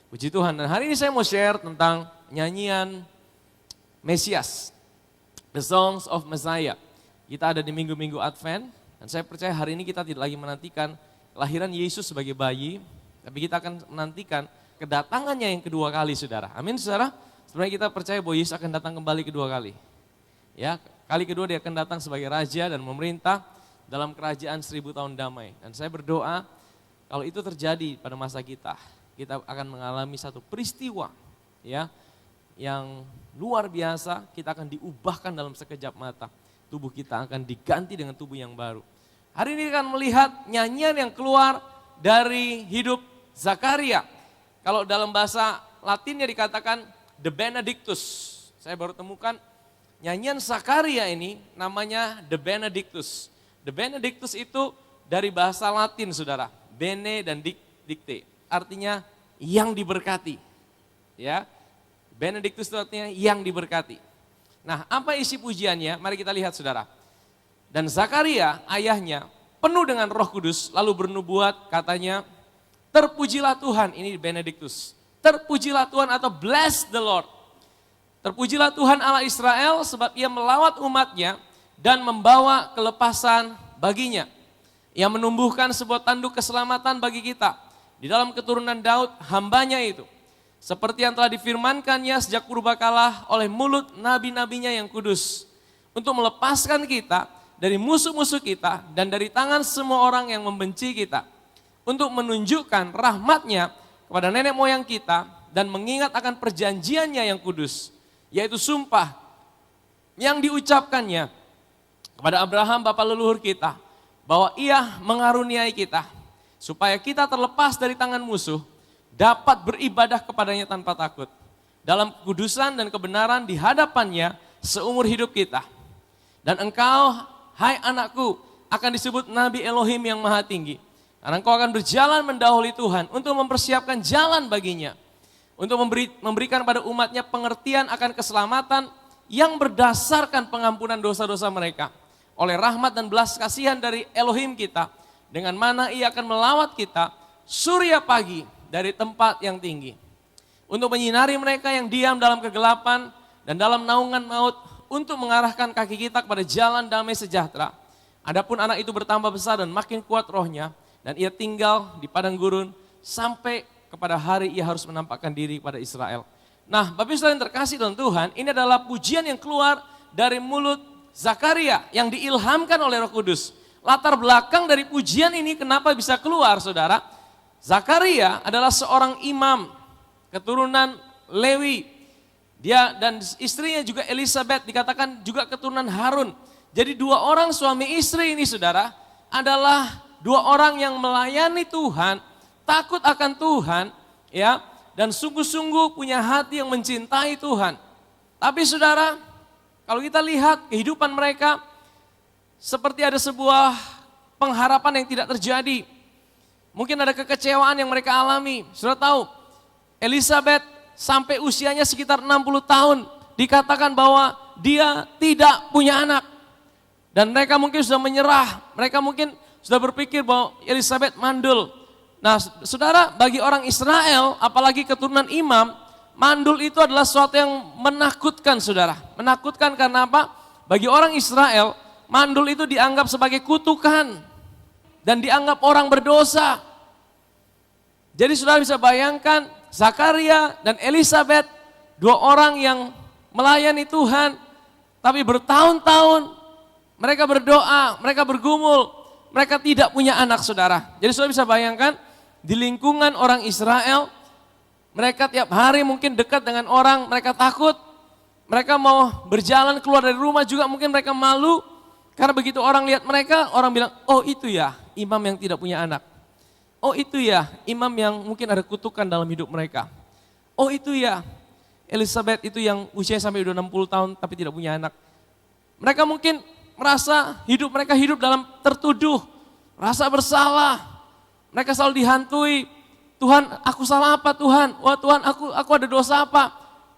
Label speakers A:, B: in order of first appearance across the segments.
A: Puji Tuhan. Dan hari ini saya mau share tentang nyanyian Mesias, The Songs of Messiah. Kita ada di minggu-minggu Advent, dan saya percaya hari ini kita tidak lagi menantikan kelahiran Yesus sebagai bayi, tapi kita akan menantikan kedatangannya yang kedua kali, saudara. Amin, saudara. Sebenarnya kita percaya bahwa Yesus akan datang kembali kedua kali. Ya, kali kedua dia akan datang sebagai raja dan memerintah dalam kerajaan 1000 tahun damai. Dan saya berdoa kalau itu terjadi pada masa kita akan mengalami satu peristiwa ya yang luar biasa, kita akan diubahkan dalam sekejap mata. Tubuh kita akan diganti dengan tubuh yang baru. Hari ini akan melihat nyanyian yang keluar dari hidup Zakaria. Kalau dalam bahasa Latinnya dikatakan The Benedictus. Saya baru temukan nyanyian Zakaria ini namanya The Benedictus. The Benedictus itu dari bahasa Latin, saudara. Bene dan dicte. Artinya yang diberkati. Ya. Benedictus itu artinya yang diberkati. Nah, apa isi pujiannya? Mari kita lihat, saudara. Dan Zakaria, ayahnya, penuh dengan Roh Kudus, lalu bernubuat, katanya, terpujilah Tuhan, ini Benedictus. Terpujilah Tuhan atau bless the Lord. Terpujilah Tuhan Allah Israel sebab ia melawat umatnya dan membawa kelepasan baginya. Ia menumbuhkan sebuah tanduk keselamatan bagi kita di dalam keturunan Daud hambanya itu. Seperti yang telah difirmankannya sejak purbakala oleh mulut nabi-nabinya yang kudus. Untuk melepaskan kita dari musuh-musuh kita dan dari tangan semua orang yang membenci kita. Untuk menunjukkan rahmatnya kepada nenek moyang kita dan mengingat akan perjanjiannya yang kudus. Yaitu sumpah yang diucapkannya kepada Abraham bapa leluhur kita. Bahwa ia mengaruniai kita supaya kita terlepas dari tangan musuh, dapat beribadah kepadanya tanpa takut. Dalam kekudusan dan kebenaran di hadapannya seumur hidup kita. Dan engkau, hai anakku, akan disebut Nabi Elohim yang maha tinggi. Karena engkau akan berjalan mendahului Tuhan untuk mempersiapkan jalan baginya. Untuk memberikan pada umatnya pengertian akan keselamatan yang berdasarkan pengampunan dosa-dosa mereka. Oleh rahmat dan belas kasihan dari Elohim kita, dengan mana ia akan melawat kita surya pagi dari tempat yang tinggi. Untuk menyinari mereka yang diam dalam kegelapan dan dalam naungan maut, untuk mengarahkan kaki kita kepada jalan damai sejahtera. Adapun anak itu bertambah besar dan makin kuat rohnya, dan ia tinggal di padang gurun sampai kepada hari ia harus menampakkan diri pada Israel. Nah, Bapak Ibu Saudara yang terkasih dalam Tuhan, ini adalah pujian yang keluar dari mulut Zakaria yang diilhamkan oleh Roh Kudus. Latar belakang dari pujian ini kenapa bisa keluar, saudara? Zakaria adalah seorang imam keturunan Lewi. Dia dan istrinya juga Elizabeth dikatakan juga keturunan Harun. Jadi dua orang suami istri ini, saudara, adalah dua orang yang melayani Tuhan, takut akan Tuhan, ya, dan sungguh-sungguh punya hati yang mencintai Tuhan. Tapi saudara, kalau kita lihat kehidupan mereka, seperti ada sebuah pengharapan yang tidak terjadi. Mungkin ada kekecewaan yang mereka alami. Sudah tahu, Elizabeth sampai usianya sekitar 60 tahun, dikatakan bahwa dia tidak punya anak. Dan mereka mungkin sudah menyerah, mereka mungkin sudah berpikir bahwa Elizabeth mandul. Nah saudara, bagi orang Israel, apalagi keturunan imam, mandul itu adalah sesuatu yang menakutkan, saudara. Menakutkan karena apa? Bagi orang Israel, mandul itu dianggap sebagai kutukan dan dianggap orang berdosa. Jadi saudara bisa bayangkan Zakaria dan Elizabeth, dua orang yang melayani Tuhan, tapi bertahun-tahun mereka berdoa, mereka bergumul, mereka tidak punya anak, saudara. Jadi saudara bisa bayangkan di lingkungan orang Israel, mereka tiap hari mungkin dekat dengan orang, mereka takut, mereka mau berjalan keluar dari rumah juga mungkin mereka malu, karena begitu orang lihat mereka, orang bilang, oh itu ya imam yang tidak punya anak. Oh itu ya imam yang mungkin ada kutukan dalam hidup mereka. Oh itu ya Elizabeth itu yang usia sampai udah 60 tahun tapi tidak punya anak. Mereka mungkin merasa mereka hidup dalam tertuduh, rasa bersalah. Mereka selalu dihantui, Tuhan aku salah apa Tuhan? Wah Tuhan aku ada dosa apa?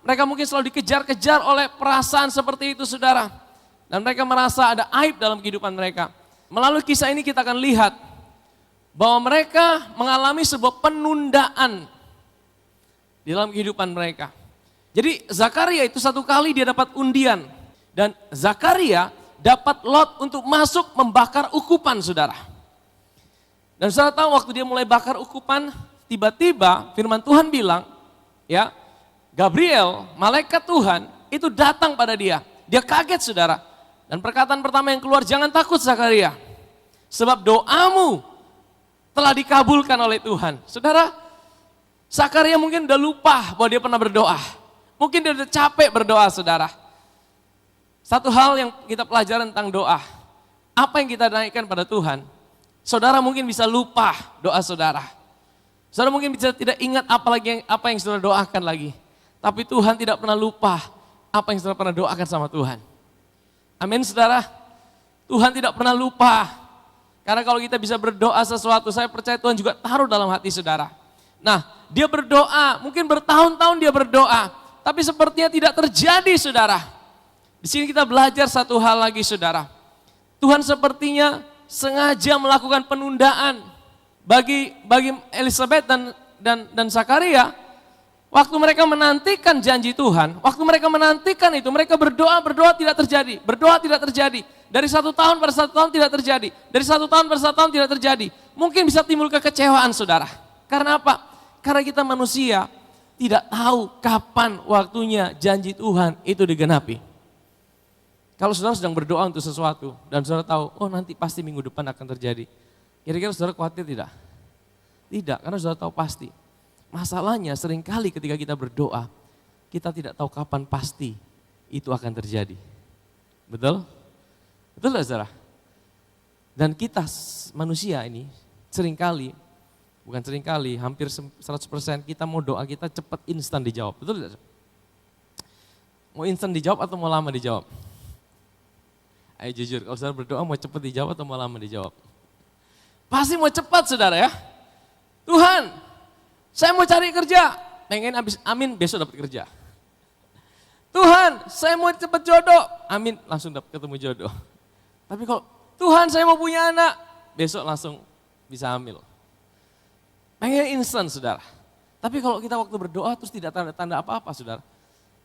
A: Mereka mungkin selalu dikejar-kejar oleh perasaan seperti itu, saudara. Dan mereka merasa ada aib dalam kehidupan mereka. Melalui kisah ini kita akan lihat bahwa mereka mengalami sebuah penundaan di dalam kehidupan mereka. Jadi Zakaria itu satu kali dia dapat undian. Dan Zakaria dapat lot untuk masuk membakar ukupan, saudara. Dan saudara tahu waktu dia mulai bakar ukupan, tiba-tiba firman Tuhan bilang, ya, Gabriel, malaikat Tuhan, itu datang pada dia. Dia kaget, saudara. Dan perkataan pertama yang keluar, jangan takut Zakaria. Sebab doamu telah dikabulkan oleh Tuhan. Saudara, Zakaria mungkin udah lupa bahwa dia pernah berdoa. Mungkin dia udah capek berdoa, saudara. Satu hal yang kita pelajari tentang doa. Apa yang kita naikkan pada Tuhan, saudara mungkin bisa lupa doa saudara. Saudara mungkin bisa tidak ingat apa yang saudara doakan lagi. Tapi Tuhan tidak pernah lupa apa yang saudara pernah doakan sama Tuhan. Amin, saudara. Tuhan tidak pernah lupa. Karena kalau kita bisa berdoa sesuatu, saya percaya Tuhan juga taruh dalam hati saudara. Nah, dia berdoa, mungkin bertahun-tahun dia berdoa, tapi sepertinya tidak terjadi, saudara. Di sini kita belajar satu hal lagi, saudara. Tuhan sepertinya sengaja melakukan penundaan bagi Elizabeth dan Zakaria. Waktu mereka menantikan janji Tuhan, waktu mereka menantikan itu, mereka berdoa tidak terjadi, berdoa tidak terjadi. Dari 1 tahun pada 1 tahun tidak terjadi, dari 1 tahun pada 1 tahun tidak terjadi. Mungkin bisa timbul kekecewaan, saudara. Karena apa? Karena kita manusia tidak tahu kapan waktunya janji Tuhan itu digenapi. Kalau saudara sedang berdoa untuk sesuatu dan saudara tahu, oh nanti pasti minggu depan akan terjadi. Kira-kira saudara khawatir tidak? Tidak, karena saudara tahu pasti. Masalahnya seringkali ketika kita berdoa, kita tidak tahu kapan pasti itu akan terjadi. Betul? Betul tidak, saudara? Dan kita manusia ini seringkali, bukan seringkali, hampir 100% kita mau doa kita cepat instan dijawab. Betul tidak? Mau instan dijawab atau mau lama dijawab? Ayo jujur, kalau saudara berdoa mau cepat dijawab atau mau lama dijawab? Pasti mau cepat, saudara ya. Tuhan, saya mau cari kerja, pengen habis amin besok dapat kerja. Tuhan, saya mau cepat jodoh, amin langsung dapat ketemu jodoh. Tapi kalau Tuhan saya mau punya anak, besok langsung bisa hamil. Pengen instan, saudara. Tapi kalau kita waktu berdoa terus tidak tanda-tanda apa-apa, saudara.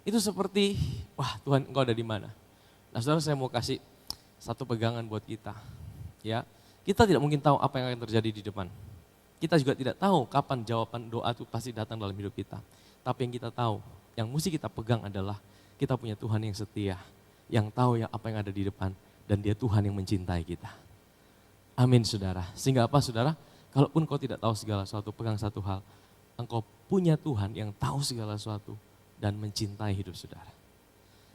A: Itu seperti, wah Tuhan engkau ada di mana? Nah saudara, saya mau kasih satu pegangan buat kita. Ya, kita tidak mungkin tahu apa yang akan terjadi di depan. Kita juga tidak tahu kapan jawaban doa itu pasti datang dalam hidup kita. Tapi yang kita tahu, yang mesti kita pegang adalah kita punya Tuhan yang setia, yang tahu apa yang ada di depan, dan dia Tuhan yang mencintai kita. Amin, saudara. Sehingga apa, saudara? Kalaupun kau tidak tahu segala sesuatu, pegang satu hal. Engkau punya Tuhan yang tahu segala sesuatu dan mencintai hidup saudara.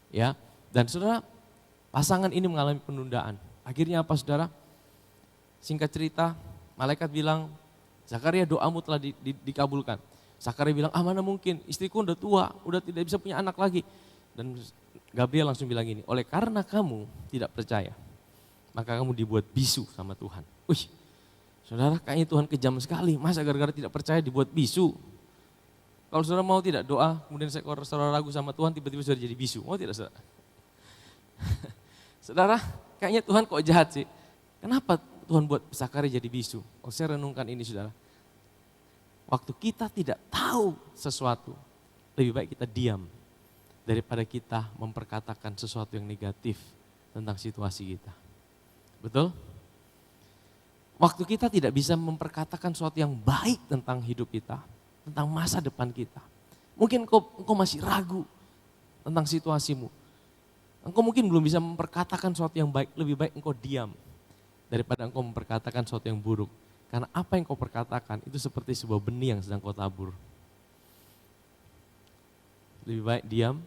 A: Ya, dan saudara, pasangan ini mengalami penundaan. Akhirnya apa, saudara? Singkat cerita, malaikat bilang, Zakaria doamu telah dikabulkan. Zakaria bilang, mana mungkin, istriku udah tua, udah tidak bisa punya anak lagi. Dan Gabriel langsung bilang gini, oleh karena kamu tidak percaya, maka kamu dibuat bisu sama Tuhan. Wih, saudara, kayaknya Tuhan kejam sekali, masa gara-gara tidak percaya dibuat bisu? Kalau saudara mau tidak doa, kemudian saudara ragu sama Tuhan, tiba-tiba saudara jadi bisu. Mau tidak, saudara? Saudara, kayaknya Tuhan kok jahat sih. Kenapa Tuhan buat Zakaria jadi bisu? Oh, saya renungkan ini, saudara. Waktu kita tidak tahu sesuatu, lebih baik kita diam daripada kita memperkatakan sesuatu yang negatif tentang situasi kita. Betul? Waktu kita tidak bisa memperkatakan sesuatu yang baik tentang hidup kita, tentang masa depan kita. Mungkin engkau masih ragu tentang situasimu. Engkau mungkin belum bisa memperkatakan sesuatu yang baik, lebih baik engkau diam daripada engkau memperkatakan sesuatu yang buruk. Karena apa yang kau perkatakan itu seperti sebuah benih yang sedang kau tabur. Lebih baik diam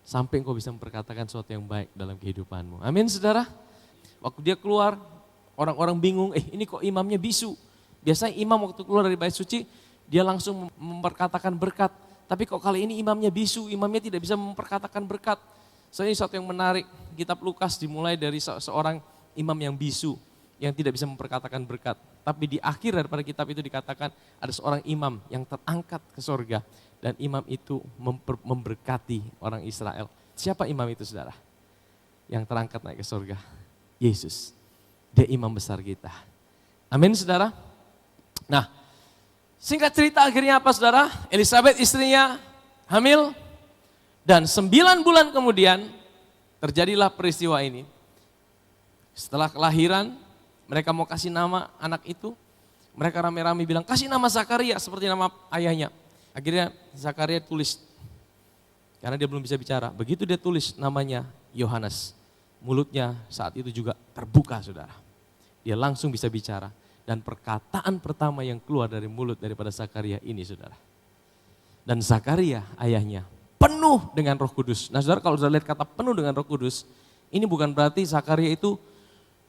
A: sampai engkau bisa memperkatakan sesuatu yang baik dalam kehidupanmu. Amin, saudara. Waktu dia keluar, orang-orang bingung, ini kok imamnya bisu. Biasanya imam waktu keluar dari bait suci, dia langsung memperkatakan berkat. Tapi kok kali ini imamnya bisu, imamnya tidak bisa memperkatakan berkat. Soalnya ini sesuatu yang menarik, kitab Lukas dimulai dari seorang imam yang bisu, yang tidak bisa memperkatakan berkat. Tapi di akhir daripada kitab itu dikatakan ada seorang imam yang terangkat ke sorga. Dan imam itu memberkati orang Israel. Siapa imam itu, saudara? Yang terangkat naik ke sorga? Yesus. Dia imam besar kita. Amin, saudara. Nah, Singkat cerita akhirnya apa saudara? Elizabeth istrinya hamil dan 9 bulan kemudian terjadilah peristiwa ini. Setelah kelahiran, mereka mau kasih nama anak itu, mereka rame-rame bilang kasih nama Zakaria seperti nama ayahnya. Akhirnya Zakaria tulis, karena dia belum bisa bicara. Begitu dia tulis namanya Yohanes, mulutnya saat itu juga terbuka saudara. Dia langsung bisa bicara. Dan perkataan pertama yang keluar dari mulut daripada Zakaria ini saudara. Dan Zakaria ayahnya penuh dengan Roh Kudus. Nah saudara kalau sudah lihat kata penuh dengan Roh Kudus, ini bukan berarti Zakaria itu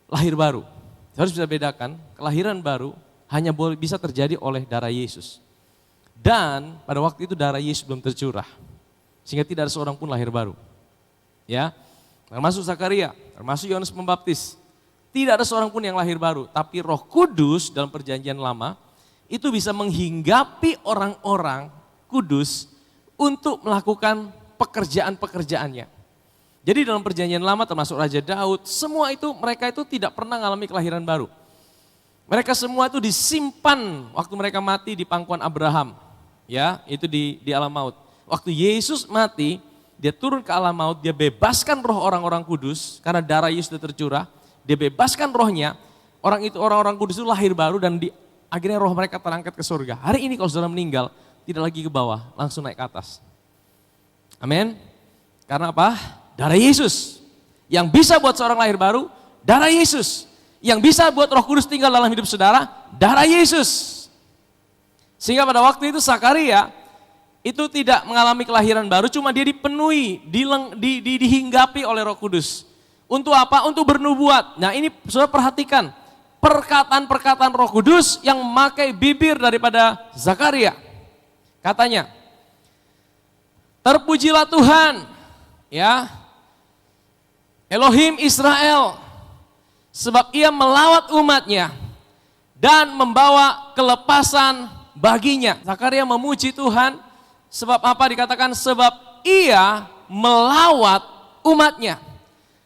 A: lahir baru. Harus bisa bedakan, kelahiran baru hanya bisa terjadi oleh darah Yesus. Dan pada waktu itu darah Yesus belum tercurah. Sehingga tidak ada seorang pun lahir baru. Ya, termasuk Zakaria, termasuk Yohanes Pembaptis. Tidak ada seorang pun yang lahir baru, tapi Roh Kudus dalam perjanjian lama itu bisa menghinggapi orang-orang kudus untuk melakukan pekerjaan-pekerjaannya. Jadi dalam perjanjian lama termasuk Raja Daud, semua itu mereka itu tidak pernah mengalami kelahiran baru. Mereka semua itu disimpan waktu mereka mati di pangkuan Abraham, ya itu di alam maut. Waktu Yesus mati, dia turun ke alam maut, dia bebaskan roh orang-orang kudus karena darah Yesus sudah tercurah. Dia bebaskan rohnya, orang-orang kudus itu lahir baru dan akhirnya roh mereka terangkat ke surga. Hari ini kalau saudara meninggal, tidak lagi ke bawah, langsung naik ke atas. Amin. Karena apa? Darah Yesus. Yang bisa buat seorang lahir baru, darah Yesus. Yang bisa buat Roh Kudus tinggal dalam hidup saudara, darah Yesus. Sehingga pada waktu itu Zakaria itu tidak mengalami kelahiran baru, cuma dia dipenuhi, dihinggapi oleh Roh Kudus. Untuk apa? Untuk bernubuat. Nah ini saudara perhatikan, perkataan-perkataan Roh Kudus yang memakai bibir daripada Zakaria. Katanya, terpujilah Tuhan, ya, Elohim Israel, sebab ia melawat umatnya dan membawa kelepasan baginya. Zakaria memuji Tuhan, sebab apa dikatakan? Sebab ia melawat umatnya.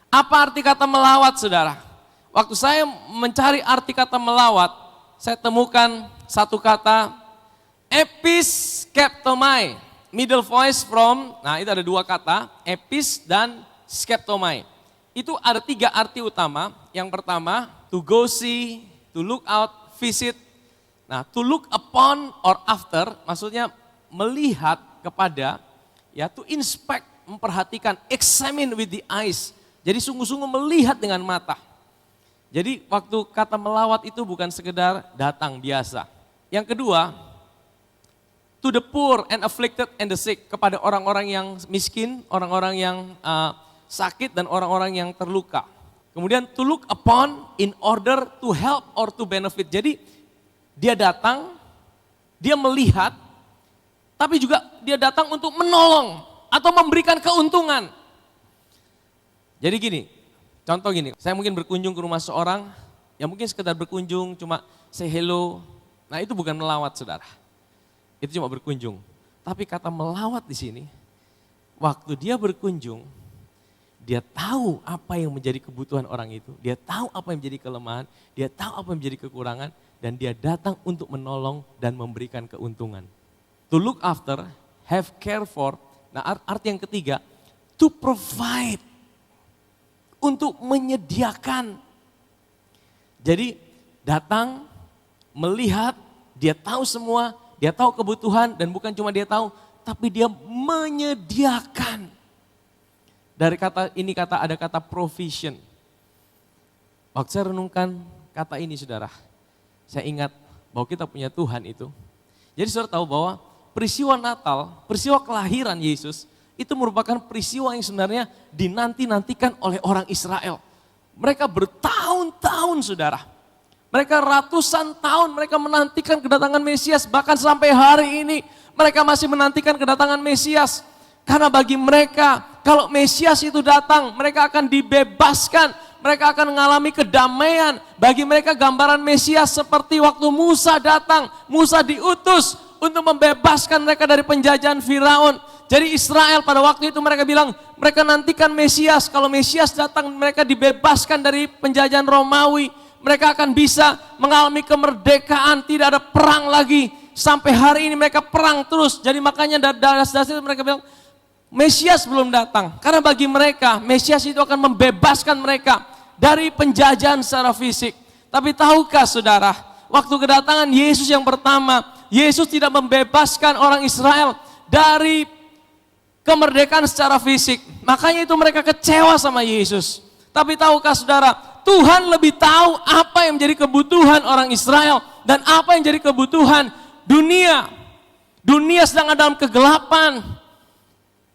A: Apa arti kata melawat saudara? Waktu saya mencari arti kata melawat, saya temukan satu kata, episkeptomai, middle voice from, nah itu ada dua kata, epis dan skeptomai. Itu ada 3 arti utama. Yang pertama, to go see, to look out, visit. Nah, to look upon or after, maksudnya melihat kepada, ya to inspect, memperhatikan, examine with the eyes. Jadi sungguh-sungguh melihat dengan mata. Jadi waktu kata melawat itu bukan sekedar datang biasa. Yang kedua, to the poor and afflicted and the sick, kepada orang-orang yang miskin, orang-orang yang sakit dan orang-orang yang terluka. Kemudian to look upon in order to help or to benefit. Jadi dia datang, dia melihat, tapi juga dia datang untuk menolong atau memberikan keuntungan. Jadi gini, contoh gini, saya mungkin berkunjung ke rumah seorang, yang mungkin sekedar berkunjung cuma say hello. Nah itu bukan melawat saudara, itu cuma berkunjung. Tapi kata melawat di sini, waktu dia berkunjung, dia tahu apa yang menjadi kebutuhan orang itu, dia tahu apa yang menjadi kelemahan, dia tahu apa yang menjadi kekurangan, dan dia datang untuk menolong dan memberikan keuntungan. To look after, have care for, nah arti yang ketiga, to provide, untuk menyediakan. Jadi datang, melihat, dia tahu semua, dia tahu kebutuhan, dan bukan cuma dia tahu, tapi dia menyediakan. Dari kata ini ada kata provision. Waktu saya renungkan kata ini saudara, saya ingat bahwa kita punya Tuhan itu. Jadi saudara tahu bahwa peristiwa Natal, peristiwa kelahiran Yesus, itu merupakan peristiwa yang sebenarnya dinanti-nantikan oleh orang Israel. Mereka bertahun-tahun saudara. Mereka ratusan tahun mereka menantikan kedatangan Mesias. Bahkan sampai hari ini mereka masih menantikan kedatangan Mesias. Karena bagi mereka kalau Mesias itu datang mereka akan dibebaskan. Mereka akan mengalami kedamaian. Bagi mereka gambaran Mesias seperti waktu Musa datang. Musa diutus untuk membebaskan mereka dari penjajahan Firaun. Jadi Israel pada waktu itu mereka bilang, mereka nantikan Mesias. Kalau Mesias datang mereka dibebaskan dari penjajahan Romawi. Mereka akan bisa mengalami kemerdekaan, tidak ada perang lagi. Sampai hari ini mereka perang terus. Jadi makanya dari dasar mereka bilang, Mesias belum datang. Karena bagi mereka, Mesias itu akan membebaskan mereka dari penjajahan secara fisik. Tapi tahukah saudara, waktu kedatangan Yesus yang pertama, Yesus tidak membebaskan orang Israel dari kemerdekaan secara fisik. Makanya itu mereka kecewa sama Yesus. Tapi tahukah saudara, Tuhan lebih tahu apa yang menjadi kebutuhan orang Israel dan apa yang jadi kebutuhan dunia. Dunia sedang ada dalam kegelapan.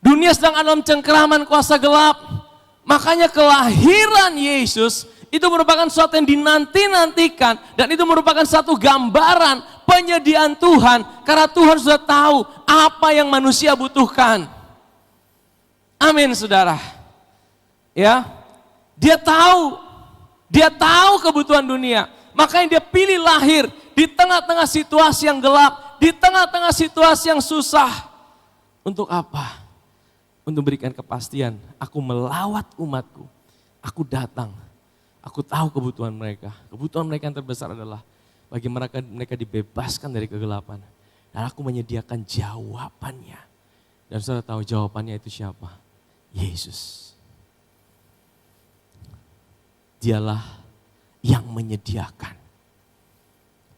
A: Dunia sedang ada dalam cengkeraman kuasa gelap. Makanya kelahiran Yesus itu merupakan sesuatu yang dinanti-nantikan. Dan itu merupakan satu gambaran penyediaan Tuhan. Karena Tuhan sudah tahu apa yang manusia butuhkan. Amin saudara. Ya, Dia tahu kebutuhan dunia. Makanya dia pilih lahir di tengah-tengah situasi yang gelap, di tengah-tengah situasi yang susah. Untuk apa? Untuk berikan kepastian, aku melawat umatku. Aku datang, aku tahu kebutuhan mereka. Kebutuhan mereka yang terbesar adalah bagi mereka dibebaskan dari kegelapan. Dan aku menyediakan jawabannya. Dan saudara tahu jawabannya itu siapa? Yesus. Dialah yang menyediakan.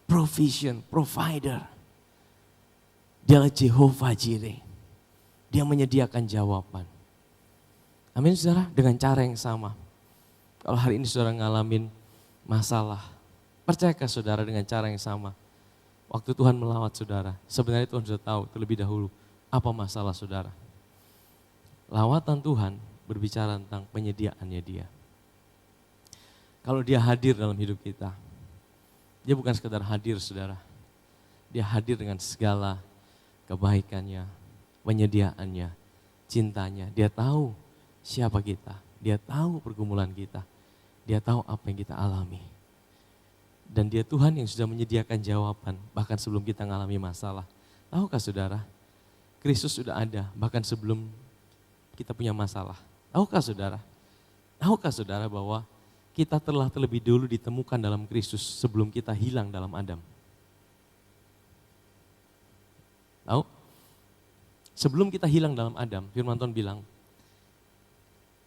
A: Provision, provider. Dialah Jehovah Jireh. Dia menyediakan jawaban. Amin saudara, dengan cara yang sama. Kalau hari ini saudara ngalamin masalah, percayakah saudara dengan cara yang sama? Waktu Tuhan melawat saudara, sebenarnya Tuhan sudah tahu terlebih dahulu apa masalah saudara. Lawatan Tuhan berbicara tentang penyediaannya Dia. Kalau Dia hadir dalam hidup kita, Dia bukan sekedar hadir saudara. Dia hadir dengan segala kebaikannya, penyediaannya, cintanya. Dia tahu siapa kita, Dia tahu pergumulan kita, Dia tahu apa yang kita alami. Dan Dia Tuhan yang sudah menyediakan jawaban bahkan sebelum kita mengalami masalah. Tahukah saudara, Kristus sudah ada bahkan sebelum kita punya masalah. Tahukah saudara bahwa kita telah terlebih dulu ditemukan dalam Kristus sebelum kita hilang dalam Adam. Tahu? Sebelum kita hilang dalam Adam, firman Tuhan bilang,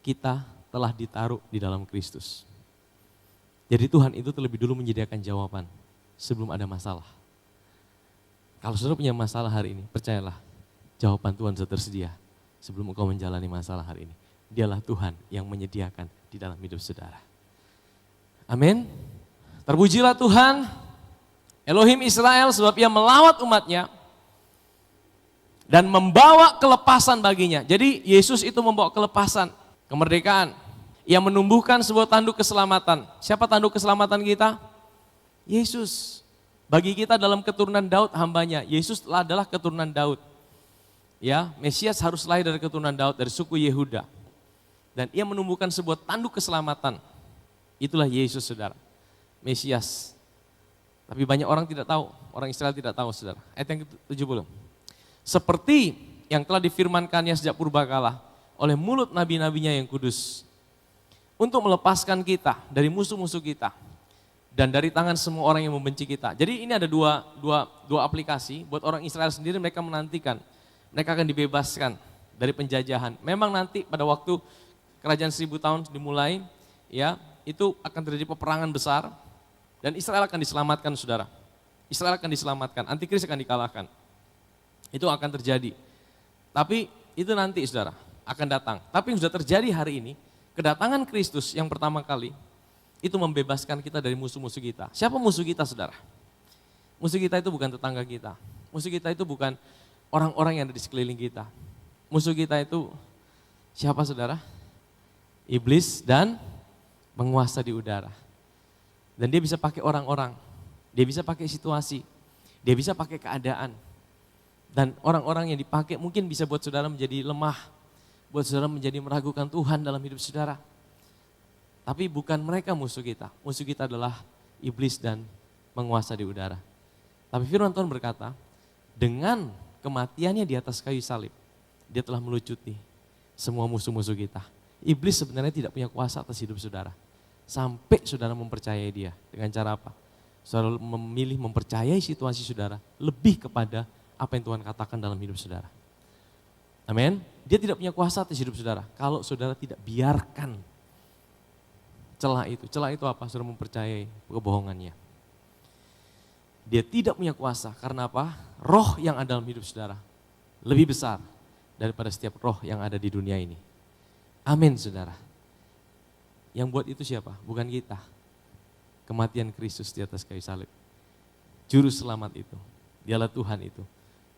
A: kita telah ditaruh di dalam Kristus. Jadi Tuhan itu terlebih dulu menyediakan jawaban sebelum ada masalah. Kalau saudara punya masalah hari ini, percayalah, jawaban Tuhan sudah tersedia sebelum engkau menjalani masalah hari ini. Dialah Tuhan yang menyediakan di dalam hidup saudara. Amin. Terpujilah Tuhan, Elohim Israel, sebab Ia melawat umatnya dan membawa kelepasan baginya. Jadi Yesus itu membawa kelepasan, kemerdekaan. Ia menumbuhkan sebuah tanduk keselamatan. Siapa tanduk keselamatan kita? Yesus. Bagi kita dalam keturunan Daud hambanya, Yesus adalah keturunan Daud. Ya, Mesias harus lahir dari keturunan Daud, dari suku Yehuda. Dan Ia menumbuhkan sebuah tanduk keselamatan. Itulah Yesus saudara, Mesias. Tapi banyak orang tidak tahu, orang Israel tidak tahu saudara. Ayat yang ke-70. Seperti yang telah difirmankannya sejak purbakala oleh mulut nabi-nabinya yang kudus. Untuk melepaskan kita dari musuh-musuh kita. Dan dari tangan semua orang yang membenci kita. Jadi ini ada dua aplikasi, buat orang Israel sendiri mereka menantikan. Mereka akan dibebaskan dari penjajahan. Memang nanti pada waktu kerajaan 1000 tahun dimulai, ya itu akan terjadi peperangan besar. Dan Israel akan diselamatkan saudara. Israel akan diselamatkan, antikris akan dikalahkan. Itu akan terjadi. Tapi itu nanti saudara, akan datang. Tapi yang sudah terjadi hari ini, kedatangan Kristus yang pertama kali, itu membebaskan kita dari musuh-musuh kita. Siapa musuh kita saudara? Musuh kita itu bukan tetangga kita. Musuh kita itu bukan orang-orang yang ada di sekeliling kita. Musuh kita itu siapa saudara? Iblis dan penguasa di udara. Dan dia bisa pakai orang-orang, dia bisa pakai situasi, dia bisa pakai keadaan. Dan orang-orang yang dipakai mungkin bisa buat saudara menjadi lemah, buat saudara menjadi meragukan Tuhan dalam hidup saudara. Tapi bukan mereka musuh kita adalah iblis dan penguasa di udara. Tapi firman Tuhan berkata, dengan kematiannya di atas kayu salib, Dia telah melucuti semua musuh-musuh kita. Iblis sebenarnya tidak punya kuasa atas hidup saudara. Sampai saudara mempercayai dia. Dengan cara apa? saudara memilih mempercayai situasi saudara lebih kepada apa yang Tuhan katakan dalam hidup saudara. Amin. Dia tidak punya kuasa atas hidup saudara kalau saudara tidak biarkan celah itu. Celah itu apa? Saudara mempercayai kebohongannya. Dia tidak punya kuasa karena apa? Roh yang ada dalam hidup saudara lebih besar daripada setiap roh yang ada di dunia ini. Amin saudara. Yang buat itu siapa? Bukan kita. Kematian Kristus di atas kayu salib. Juru selamat itu, dialah Tuhan itu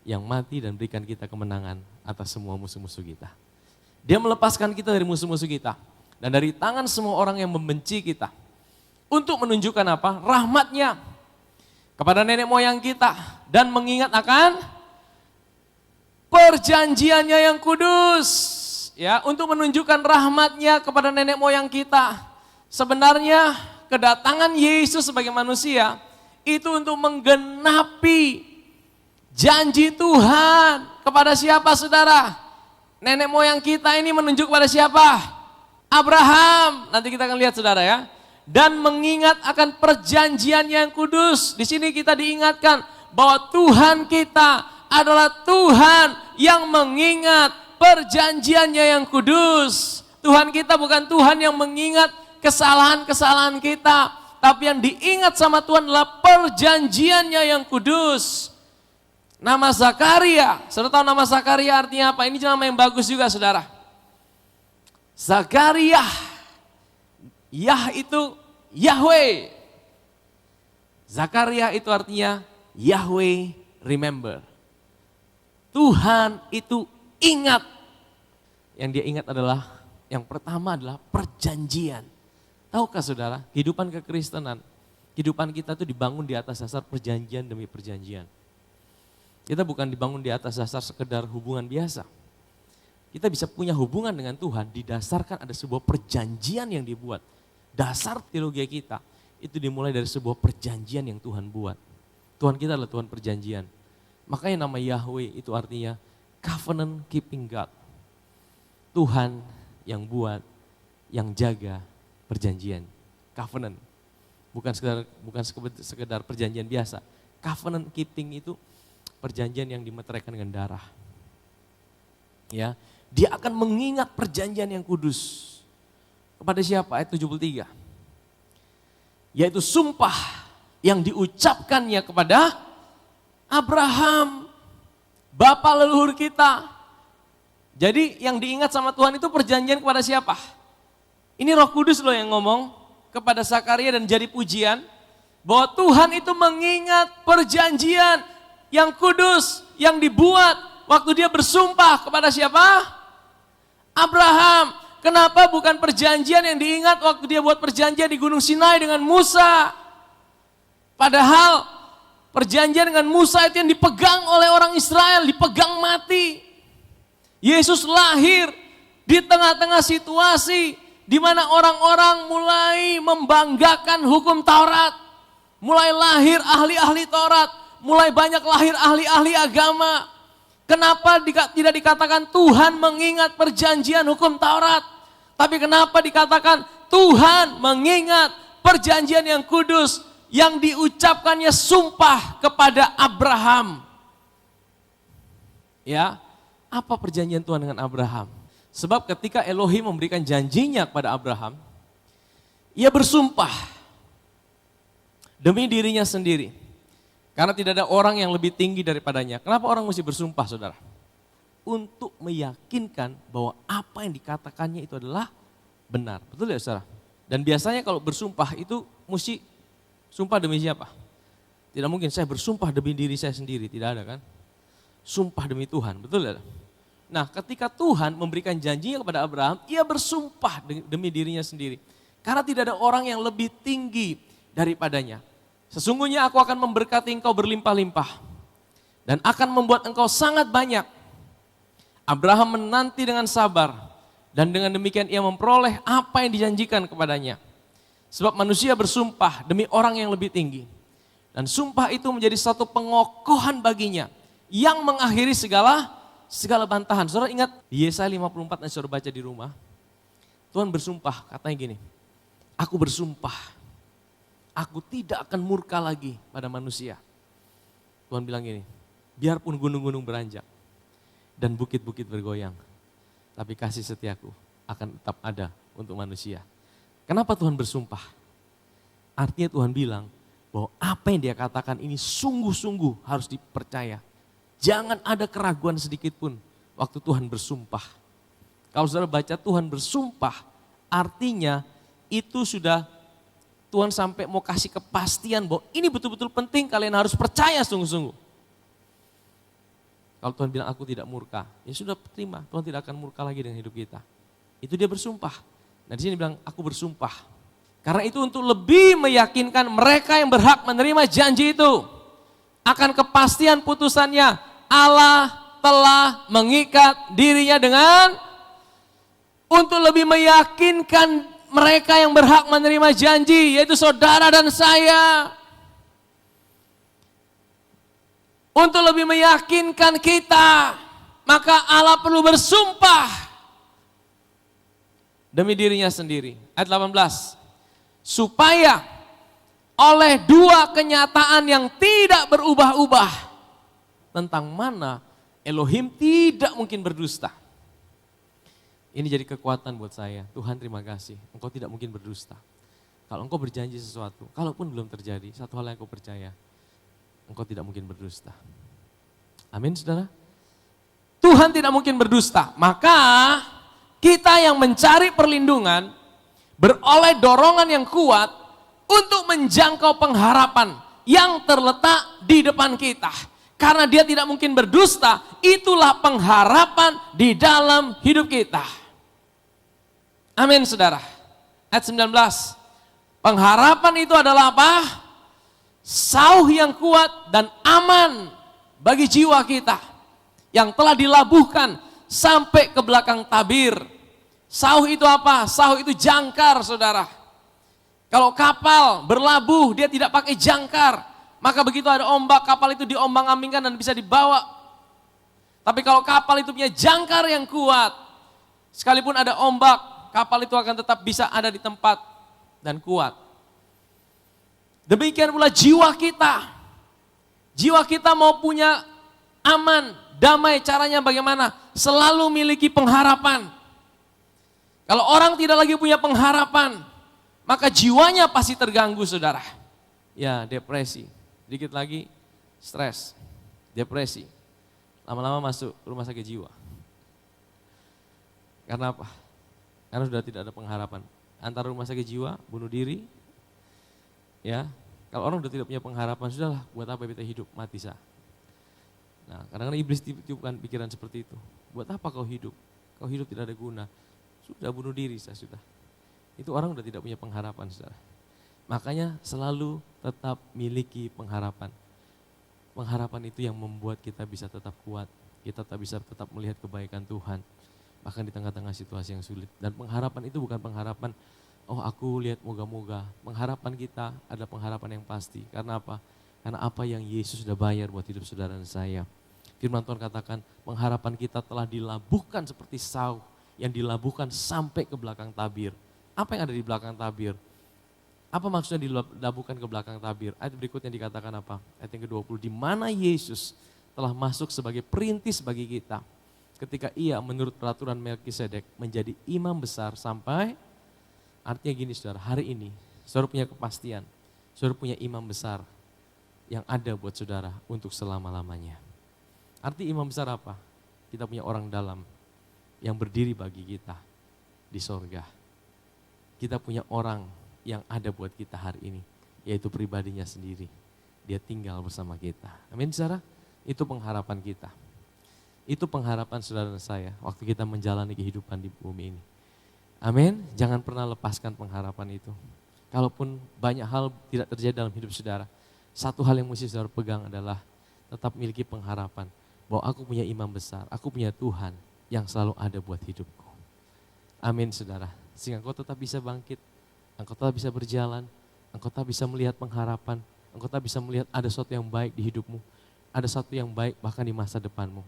A: yang mati dan berikan kita kemenangan atas semua musuh-musuh kita. Dia melepaskan kita dari musuh-musuh kita dan dari tangan semua orang yang membenci kita. Untuk menunjukkan apa? Rahmatnya kepada nenek moyang kita dan mengingat akan perjanjiannya yang kudus. Ya, untuk menunjukkan rahmatnya kepada nenek moyang kita. Sebenarnya kedatangan Yesus sebagai manusia itu untuk menggenapi janji Tuhan kepada siapa saudara? Nenek moyang kita ini menunjuk pada siapa? Abraham. Nanti kita akan lihat saudara ya. Dan mengingat akan perjanjian yang kudus. Di sini kita diingatkan bahwa Tuhan kita adalah Tuhan yang mengingat perjanjiannya yang kudus. Tuhan kita bukan Tuhan yang mengingat kesalahan-kesalahan kita, tapi yang diingat sama Tuhan adalah perjanjiannya yang kudus. Nama Zakaria, saudara tahu nama Zakaria artinya apa? Ini nama yang bagus juga saudara. Zakaria, Yah itu Yahweh. Zakaria itu artinya Yahweh remember. Tuhan itu ingat. Yang dia ingat adalah, yang pertama adalah perjanjian. Tahukah saudara, kehidupan kekristenan, kehidupan kita itu dibangun di atas dasar perjanjian demi perjanjian. Kita bukan dibangun di atas dasar sekedar hubungan biasa. Kita bisa punya hubungan dengan Tuhan didasarkan ada sebuah perjanjian yang dibuat. Dasar teologi kita itu dimulai dari sebuah perjanjian yang Tuhan buat. Tuhan kita adalah Tuhan perjanjian. Makanya nama Yahweh itu artinya covenant keeping God. Tuhan yang buat, yang jaga perjanjian. Covenant. Bukan sekedar perjanjian biasa. Covenant keeping itu perjanjian yang dimeteraikan dengan darah. Ya, dia akan mengingat perjanjian yang kudus. Kepada siapa? Ayat 73. Yaitu sumpah yang diucapkannya kepada Abraham, bapa leluhur kita. Jadi yang diingat sama Tuhan itu perjanjian kepada siapa? Ini Roh Kudus loh yang ngomong kepada Zakaria dan jadi pujian. Bahwa Tuhan itu mengingat perjanjian yang kudus, yang dibuat waktu dia bersumpah kepada siapa? Abraham. Kenapa bukan perjanjian yang diingat waktu dia buat perjanjian di Gunung Sinai dengan Musa? Padahal perjanjian dengan Musa itu yang dipegang oleh orang Israel, dipegang mati. Yesus lahir di tengah-tengah situasi di mana orang-orang mulai membanggakan hukum Taurat. Mulai lahir ahli-ahli Taurat, mulai banyak lahir ahli-ahli agama. Kenapa tidak dikatakan Tuhan mengingat perjanjian hukum Taurat? Tapi kenapa dikatakan Tuhan mengingat perjanjian yang kudus yang diucapkannya sumpah kepada Abraham? Ya, apa perjanjian Tuhan dengan Abraham? Sebab ketika Elohim memberikan janjinya kepada Abraham, ia bersumpah demi dirinya sendiri. Karena tidak ada orang yang lebih tinggi daripadanya. Kenapa orang mesti bersumpah saudara? Untuk meyakinkan bahwa apa yang dikatakannya itu adalah benar. Betul ya saudara? Dan biasanya kalau bersumpah itu mesti sumpah demi siapa? Tidak mungkin saya bersumpah demi diri saya sendiri, tidak ada kan? Sumpah demi Tuhan, betul ya? Nah ketika Tuhan memberikan janjinya kepada Abraham, ia bersumpah demi dirinya sendiri. Karena tidak ada orang yang lebih tinggi daripadanya. Sesungguhnya aku akan memberkati engkau berlimpah-limpah. Dan akan membuat engkau sangat banyak. Abraham menanti dengan sabar. Dan dengan demikian ia memperoleh apa yang dijanjikan kepadanya. Sebab manusia bersumpah demi orang yang lebih tinggi. Dan sumpah itu menjadi satu pengokohan baginya. Yang mengakhiri segala bantahan. Saudara ingat di Yesaya 54 yang saudara baca di rumah. Tuhan bersumpah katanya gini. Aku bersumpah Aku tidak akan murka lagi pada manusia. Tuhan bilang gini, biarpun gunung-gunung beranjak dan bukit-bukit bergoyang, tapi kasih setiaku akan tetap ada untuk manusia. Kenapa Tuhan bersumpah? Artinya Tuhan bilang bahwa apa yang dia katakan ini sungguh-sungguh harus dipercaya. Jangan ada keraguan sedikit pun waktu Tuhan bersumpah. Kalau saudara baca Tuhan bersumpah, artinya itu sudah Tuhan sampai mau kasih kepastian bahwa ini betul-betul penting, kalian harus percaya sungguh-sungguh. Kalau Tuhan bilang aku tidak murka, ya sudah terima, Tuhan tidak akan murka lagi dengan hidup kita. Itu dia bersumpah. Nah di sini bilang aku bersumpah. Karena itu untuk lebih meyakinkan mereka yang berhak menerima janji itu. Akan kepastian putusannya, Allah telah mengikat dirinya dengan, untuk lebih meyakinkan mereka yang berhak menerima janji, yaitu saudara dan saya. Untuk lebih meyakinkan kita, maka Allah perlu bersumpah demi dirinya sendiri. Ayat 18, supaya oleh dua kenyataan yang tidak berubah-ubah, tentang mana Elohim tidak mungkin berdusta. Ini jadi kekuatan buat saya. Tuhan terima kasih, Engkau tidak mungkin berdusta. Kalau Engkau berjanji sesuatu, kalaupun belum terjadi, satu hal yang Engkau percaya, Engkau tidak mungkin berdusta. Amin saudara. Tuhan tidak mungkin berdusta, maka kita yang mencari perlindungan, beroleh dorongan yang kuat untuk menjangkau pengharapan yang terletak di depan kita. Karena dia tidak mungkin berdusta, itulah pengharapan di dalam hidup kita. Amin saudara. Ayat 19. Pengharapan itu adalah apa? Sauh yang kuat dan aman bagi jiwa kita. Yang telah dilabuhkan sampai ke belakang tabir. Sauh itu apa? Sauh itu jangkar saudara. Kalau kapal berlabuh dia tidak pakai jangkar. Maka begitu ada ombak, kapal itu diombang-ambingkan dan bisa dibawa. Tapi kalau kapal itu punya jangkar yang kuat, sekalipun ada ombak, kapal itu akan tetap bisa ada di tempat dan kuat. Demikian pula jiwa kita. Jiwa kita mau punya aman, damai, caranya bagaimana? Selalu miliki pengharapan. Kalau orang tidak lagi punya pengharapan, maka jiwanya pasti terganggu saudara. Ya depresi, dikit lagi stres, depresi. Lama-lama masuk rumah sakit jiwa. Karena apa? Karena sudah tidak ada pengharapan. Antara rumah sakit jiwa, bunuh diri, ya. Kalau orang sudah tidak punya pengharapan, sudahlah buat apa kita hidup, mati sah. Nah kadang-kadang iblis tiupkan pikiran seperti itu. Buat apa kau hidup? Kau hidup tidak ada guna. Sudah bunuh diri sah sudah. Itu orang sudah tidak punya pengharapan saudara. Makanya selalu tetap miliki pengharapan. Pengharapan itu yang membuat kita bisa tetap kuat. Kita bisa tetap melihat kebaikan Tuhan. Bahkan di tengah-tengah situasi yang sulit. Dan pengharapan itu bukan pengharapan, oh aku lihat moga-moga. Pengharapan kita ada pengharapan yang pasti. Karena apa? Karena apa yang Yesus sudah bayar buat hidup saudara dan saya. Firman Tuhan katakan pengharapan kita telah dilabuhkan seperti sauh. Yang dilabuhkan sampai ke belakang tabir. Apa yang ada di belakang tabir? Apa maksudnya dilabuhkan ke belakang tabir? Ayat berikutnya dikatakan apa? Ayat yang ke-20. Di mana Yesus telah masuk sebagai perintis bagi kita. Ketika ia menurut peraturan Melkisedek menjadi imam besar sampai, artinya gini saudara, hari ini saudara punya kepastian, saudara punya imam besar yang ada buat saudara untuk selama-lamanya. Arti imam besar apa? Kita punya orang dalam yang berdiri bagi kita di sorga. Kita punya orang yang ada buat kita hari ini, yaitu pribadinya sendiri. Dia tinggal bersama kita. Amin saudara, itu pengharapan kita. Itu pengharapan saudara dan saya waktu kita menjalani kehidupan di bumi ini. Amin, jangan pernah lepaskan pengharapan itu. Kalaupun banyak hal tidak terjadi dalam hidup saudara, satu hal yang mesti saudara pegang adalah tetap miliki pengharapan bahwa aku punya imam besar, aku punya Tuhan yang selalu ada buat hidupku. Amin saudara, sehingga engkau tetap bisa bangkit, engkau tetap bisa berjalan, engkau tetap bisa melihat pengharapan, engkau tetap bisa melihat ada sesuatu yang baik di hidupmu, ada sesuatu yang baik bahkan di masa depanmu.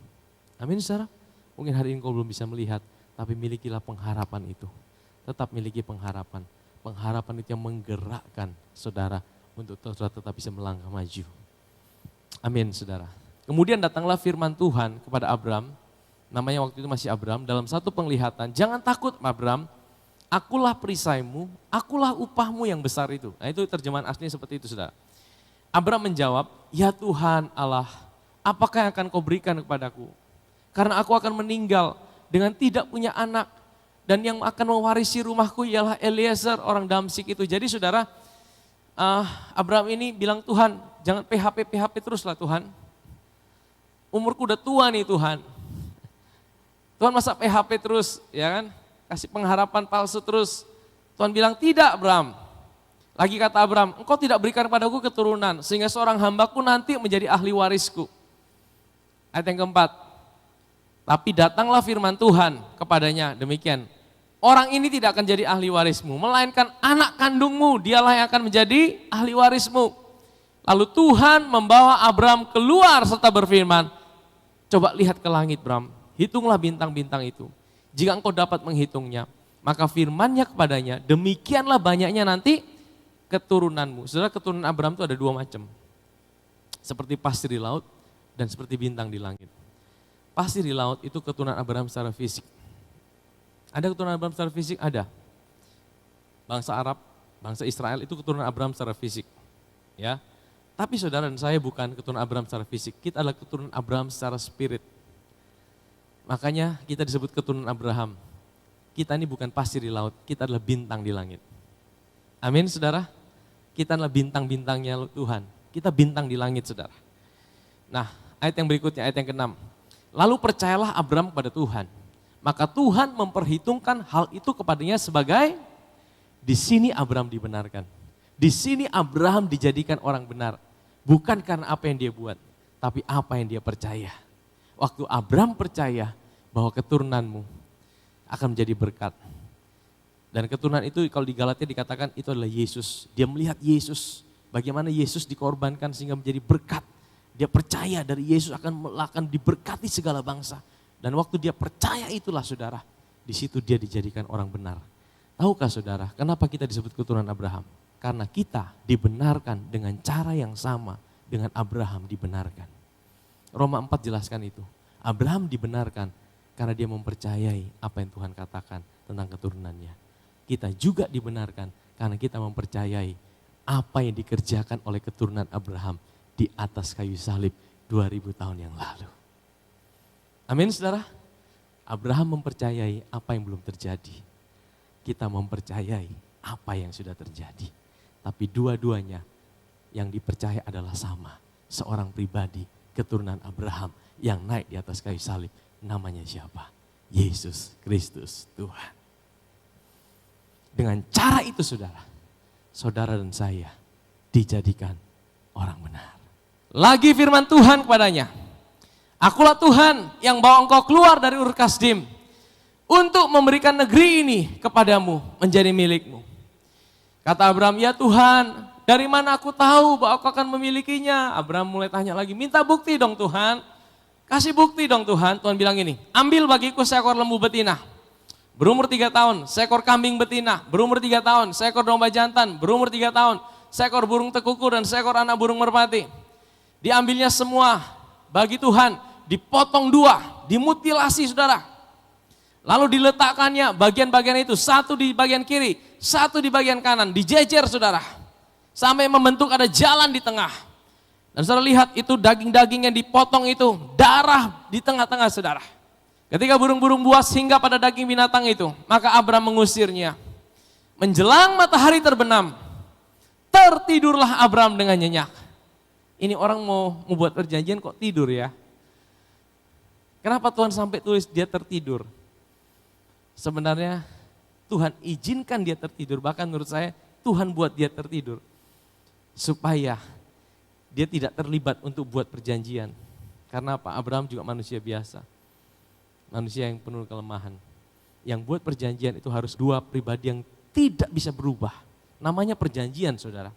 A: Amin saudara, mungkin hari ini kau belum bisa melihat, tapi milikilah pengharapan itu. Tetap miliki pengharapan. Pengharapan itu yang menggerakkan saudara untuk saudara tetap bisa melangkah maju. Amin, saudara. Kemudian datanglah firman Tuhan kepada Abram, namanya waktu itu masih Abram, dalam satu penglihatan, jangan takut Abram, akulah perisaimu, akulah upahmu yang besar itu. Nah itu terjemahan aslinya seperti itu, saudara. Abram menjawab, ya Tuhan Allah, apakah yang akan kau berikan kepadaku? Karena aku akan meninggal dengan tidak punya anak, dan yang akan mewarisi rumahku ialah Eliezer orang Damsik itu. Jadi saudara, Abram ini bilang, Tuhan jangan PHP teruslah Tuhan. Umurku udah tua nih Tuhan. Tuhan masa PHP terus, ya kan? Kasih pengharapan palsu terus. Tuhan bilang, tidak Abram. Lagi kata Abram, engkau tidak berikan padaku keturunan, sehingga seorang hambaku nanti menjadi ahli warisku. Ayat yang keempat, tapi datanglah firman Tuhan kepadanya, demikian. Orang ini tidak akan jadi ahli warismu, melainkan anak kandungmu, dialah yang akan menjadi ahli warismu. Lalu Tuhan membawa Abram keluar serta berfirman, coba lihat ke langit Abram, hitunglah bintang-bintang itu. Jika engkau dapat menghitungnya, maka firman-Nya kepadanya, demikianlah banyaknya nanti keturunanmu. Saudara, keturunan Abram itu ada dua macam. Seperti pasir di laut dan seperti bintang di langit. Pasir di laut itu keturunan Abraham secara fisik. Ada keturunan Abraham secara fisik? Ada. Bangsa Arab, bangsa Israel itu keturunan Abraham secara fisik. Ya. Tapi saudara dan saya bukan keturunan Abraham secara fisik, kita adalah keturunan Abraham secara spirit. Makanya kita disebut keturunan Abraham. Kita ini bukan pasir di laut, kita adalah bintang di langit. Amin saudara. Kita adalah bintang-bintangnya Tuhan. Kita bintang di langit saudara. Nah ayat yang berikutnya, ayat yang ke-6. Lalu percayalah Abram kepada Tuhan. Maka Tuhan memperhitungkan hal itu kepadanya sebagai, di sini Abram dibenarkan. Di sini Abraham dijadikan orang benar. Bukan karena apa yang dia buat, tapi apa yang dia percaya. Waktu Abram percaya bahwa keturunanmu akan menjadi berkat. Dan keturunan itu kalau di Galatia dikatakan itu adalah Yesus. Dia melihat Yesus, bagaimana Yesus dikorbankan sehingga menjadi berkat. Dia percaya dari Yesus akan diberkati segala bangsa. Dan waktu dia percaya itulah saudara, di situ dia dijadikan orang benar. Tahukah saudara, kenapa kita disebut keturunan Abraham? Karena kita dibenarkan dengan cara yang sama dengan Abraham dibenarkan. Roma 4 jelaskan itu. Abraham dibenarkan karena dia mempercayai apa yang Tuhan katakan tentang keturunannya. Kita juga dibenarkan karena kita mempercayai apa yang dikerjakan oleh keturunan Abraham di atas kayu salib 2000 tahun yang lalu. Amin saudara. Abraham mempercayai apa yang belum terjadi. Kita mempercayai apa yang sudah terjadi. Tapi dua-duanya yang dipercaya adalah sama. Seorang pribadi keturunan Abraham yang naik di atas kayu salib. Namanya siapa? Yesus Kristus Tuhan. Dengan cara itu saudara, saudara dan saya dijadikan orang benar. Lagi firman Tuhan kepadanya, akulah Tuhan yang bawa engkau keluar dari Ur Kasdim untuk memberikan negeri ini kepadamu menjadi milikmu. Kata Abram, ya Tuhan, dari mana aku tahu bahwa aku akan memilikinya? Abram mulai tanya lagi, minta bukti dong Tuhan. Kasih bukti dong Tuhan. Tuhan bilang ini, ambil bagiku seekor lembu betina, berumur 3 tahun, seekor kambing betina, berumur 3 tahun, seekor domba jantan, berumur 3 tahun, seekor burung tekukur dan seekor anak burung merpati. Diambilnya semua bagi Tuhan, dipotong 2, dimutilasi saudara. Lalu diletakkannya bagian-bagian itu, satu di bagian kiri, satu di bagian kanan, dijejer saudara. Sampai membentuk ada jalan di tengah. Dan saudara lihat itu daging-daging yang dipotong itu, darah di tengah-tengah saudara. Ketika burung-burung buas singgah pada daging binatang itu, maka Abram mengusirnya. Menjelang matahari terbenam, tertidurlah Abram dengan nyenyak. Ini orang mau buat perjanjian kok tidur ya. Kenapa Tuhan sampai tulis dia tertidur? Sebenarnya Tuhan izinkan dia tertidur, bahkan menurut saya Tuhan buat dia tertidur. Supaya dia tidak terlibat untuk buat perjanjian. Karena apa? Abraham juga manusia biasa. Manusia yang penuh kelemahan. Yang buat perjanjian itu harus 2 pribadi yang tidak bisa berubah. Namanya perjanjian saudara.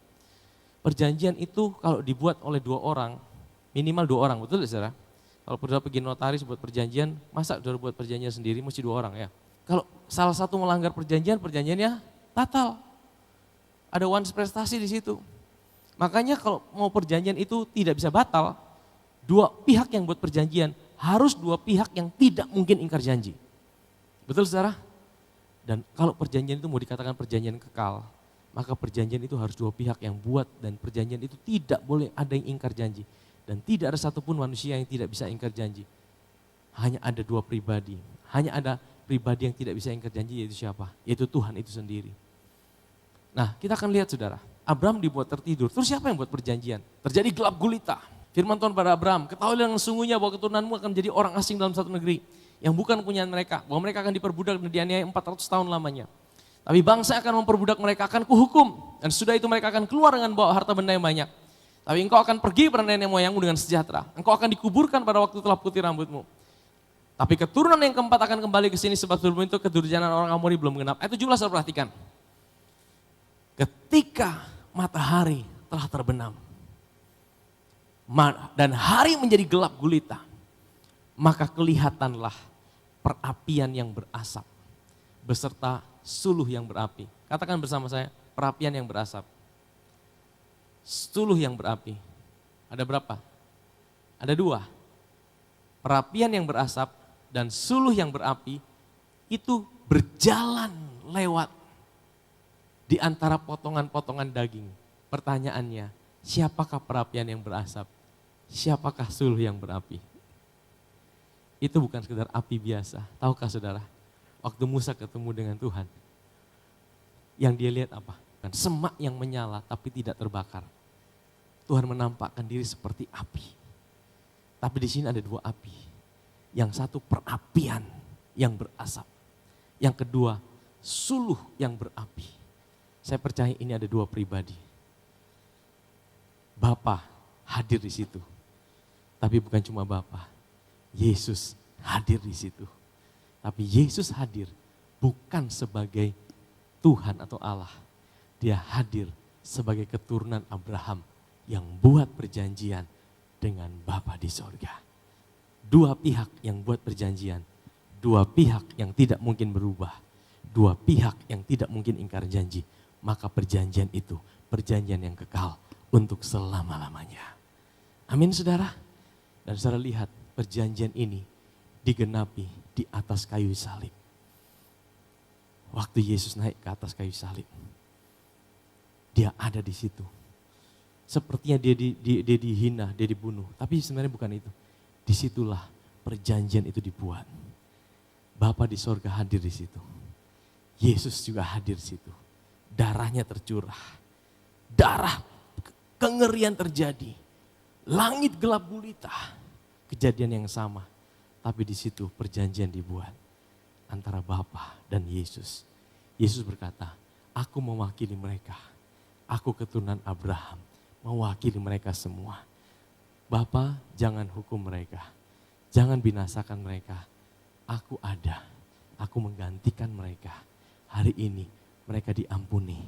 A: Perjanjian itu kalau dibuat oleh 2 orang, minimal 2 orang, betul ya saudara? Kalau saudara pergi notaris buat perjanjian, masa saudara buat perjanjian sendiri mesti 2 orang ya? Kalau salah satu melanggar perjanjian, perjanjiannya batal. Ada once prestasi di situ. Makanya kalau mau perjanjian itu tidak bisa batal, dua pihak yang buat perjanjian harus dua pihak yang tidak mungkin ingkar janji. Betul saudara? Dan kalau perjanjian itu mau dikatakan perjanjian kekal, maka perjanjian itu harus dua pihak yang buat, dan perjanjian itu tidak boleh ada yang ingkar janji. Dan tidak ada satupun manusia yang tidak bisa ingkar janji. Hanya ada dua pribadi, hanya ada pribadi yang tidak bisa ingkar janji, yaitu siapa? Yaitu Tuhan itu sendiri. Nah, kita akan lihat saudara, Abraham dibuat tertidur, terus siapa yang buat perjanjian? Terjadi gelap gulita. Firman Tuhan pada Abraham, ketahuilah dengan sungguhnya bahwa keturunanmu akan menjadi orang asing dalam satu negeri yang bukan punyaan mereka, bahwa mereka akan diperbudak dan dianiaya 400 tahun lamanya. Tapi bangsa akan memperbudak mereka, akan kuhukum, dan sudah itu mereka akan keluar dengan bawa harta benda yang banyak. Tapi engkau akan pergi pada nenek moyangmu dengan sejahtera. Engkau akan dikuburkan pada waktu telah putih rambutmu. Tapi keturunan yang keempat akan kembali ke sini sebab sebelum itu kedurjanan orang Amori belum genap. Ayat 17 saya perhatikan. Ketika matahari telah terbenam dan hari menjadi gelap gulita, maka kelihatanlah perapian yang berasap beserta suluh yang berapi. Katakan bersama saya, perapian yang berasap. Suluh yang berapi. Ada berapa? Ada dua. Perapian yang berasap dan suluh yang berapi itu berjalan lewat di antara potongan-potongan daging. Pertanyaannya, siapakah perapian yang berasap? Siapakah suluh yang berapi? Itu bukan sekedar api biasa. Tahukah saudara, waktu Musa ketemu dengan Tuhan, yang dia lihat apa? Bukan semak yang menyala tapi tidak terbakar. Tuhan menampakkan diri seperti api. Tapi di sini ada dua api. Yang satu perapian yang berasap. Yang kedua suluh yang berapi. Saya percaya ini ada dua pribadi. Bapa hadir di situ. Tapi bukan cuma Bapa. Yesus hadir di situ. Tapi Yesus hadir bukan sebagai Tuhan atau Allah. Dia hadir sebagai keturunan Abraham yang buat perjanjian dengan Bapa di sorga. Dua pihak yang buat perjanjian. Dua pihak yang tidak mungkin berubah. Dua pihak yang tidak mungkin ingkar janji. Maka perjanjian itu perjanjian yang kekal untuk selama-lamanya. Amin saudara. Dan saudara lihat perjanjian ini digenapi di atas kayu salib. Waktu Yesus naik ke atas kayu salib, dia ada di situ. Sepertinya dia dihina, dia dibunuh. Tapi sebenarnya bukan itu. Disitulah perjanjian itu dibuat. Bapa di sorga hadir di situ. Yesus juga hadir di situ. Darahnya tercurah. Darah kengerian terjadi. Langit gelap gulita. Kejadian yang sama. Tapi di situ perjanjian dibuat antara Bapa dan Yesus. Yesus berkata, aku mewakili mereka. Aku keturunan Abraham, mewakili mereka semua. Bapa, jangan hukum mereka. Jangan binasakan mereka. Aku ada. Aku menggantikan mereka. Hari ini mereka diampuni,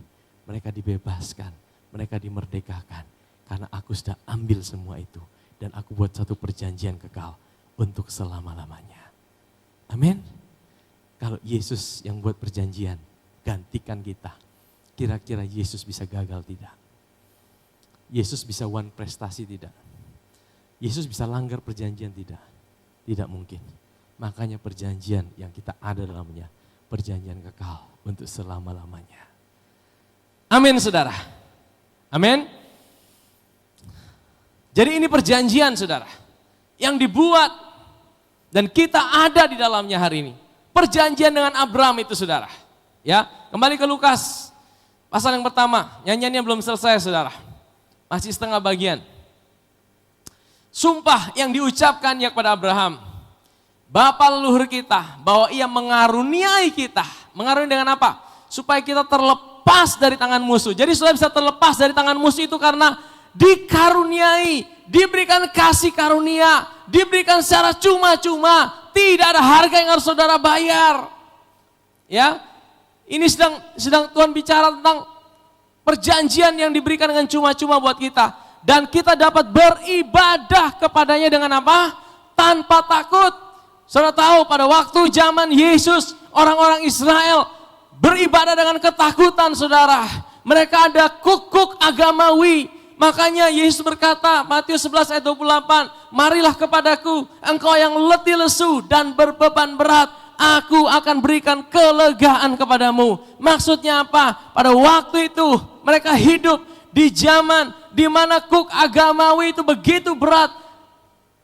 A: mereka dibebaskan, mereka dimerdekakan. Karena aku sudah ambil semua itu. Dan aku buat satu perjanjian kekal untuk selama-lamanya. Amin. Kalau Yesus yang buat perjanjian, gantikan kita. Kira-kira Yesus bisa gagal tidak? Yesus bisa one prestasi tidak? Yesus bisa langgar perjanjian tidak? Tidak mungkin. Makanya perjanjian yang kita ada dalamnya, perjanjian kekal untuk selama-lamanya. Amin saudara. Amin. Jadi ini perjanjian saudara, yang dibuat dan kita ada di dalamnya hari ini. Perjanjian dengan Abraham itu saudara. Ya, kembali ke Lukas pasal yang pertama, nyanyiannya belum selesai saudara. Masih setengah bagian. Sumpah yang diucapkan ya kepada Abraham, bapa leluhur kita, bahwa ia mengaruniai kita. Mengaruniai dengan apa? Supaya kita terlepas dari tangan musuh. Jadi saudara bisa terlepas dari tangan musuh itu karena dikaruniai, diberikan kasih karunia, diberikan secara cuma-cuma, tidak ada harga yang harus saudara bayar. Ya, ini sedang Tuhan bicara tentang perjanjian yang diberikan dengan cuma-cuma buat kita, dan kita dapat beribadah kepadanya dengan apa? Tanpa takut. Saudara tahu pada waktu zaman Yesus, orang-orang Israel beribadah dengan ketakutan saudara. Mereka ada kuk-kuk agamawi Makanya Yesus berkata, Matius 11 ayat 28, marilah kepadaku engkau yang letih lesu dan berbeban berat, aku akan berikan kelegaan kepadamu. Maksudnya apa? Pada waktu itu mereka hidup di zaman di mana kuk agamawi itu begitu berat.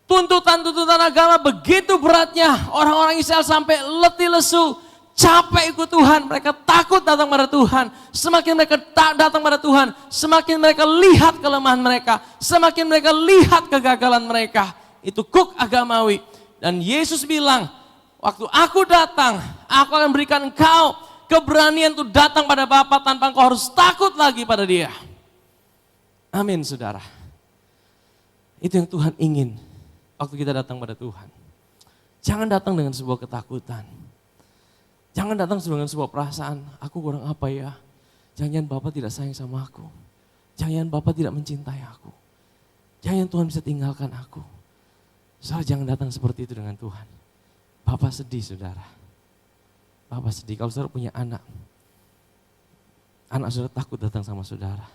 A: Tuntutan-tuntutan agama begitu beratnya. Orang-orang Israel sampai letih lesu, capek ikut Tuhan. Mereka takut datang pada Tuhan. Semakin mereka tak datang pada Tuhan, semakin mereka lihat kelemahan mereka. Semakin mereka lihat kegagalan mereka. Itu kuk agamawi. Dan Yesus bilang, waktu aku datang, aku akan berikan engkau keberanian untuk datang pada Bapa tanpa engkau harus takut lagi pada Dia. Amin, saudara. Itu yang Tuhan ingin waktu kita datang pada Tuhan. Jangan datang dengan sebuah ketakutan. Jangan datang dengan sebuah perasaan, aku kurang apa ya? Jangan Bapak tidak sayang sama aku. Jangan Bapak tidak mencintai aku. Jangan Tuhan bisa tinggalkan aku. Saudara, jangan datang seperti itu dengan Tuhan. Bapak sedih, saudara. Bapak sedih. Kalau saudara punya anak saudara takut datang sama saudara.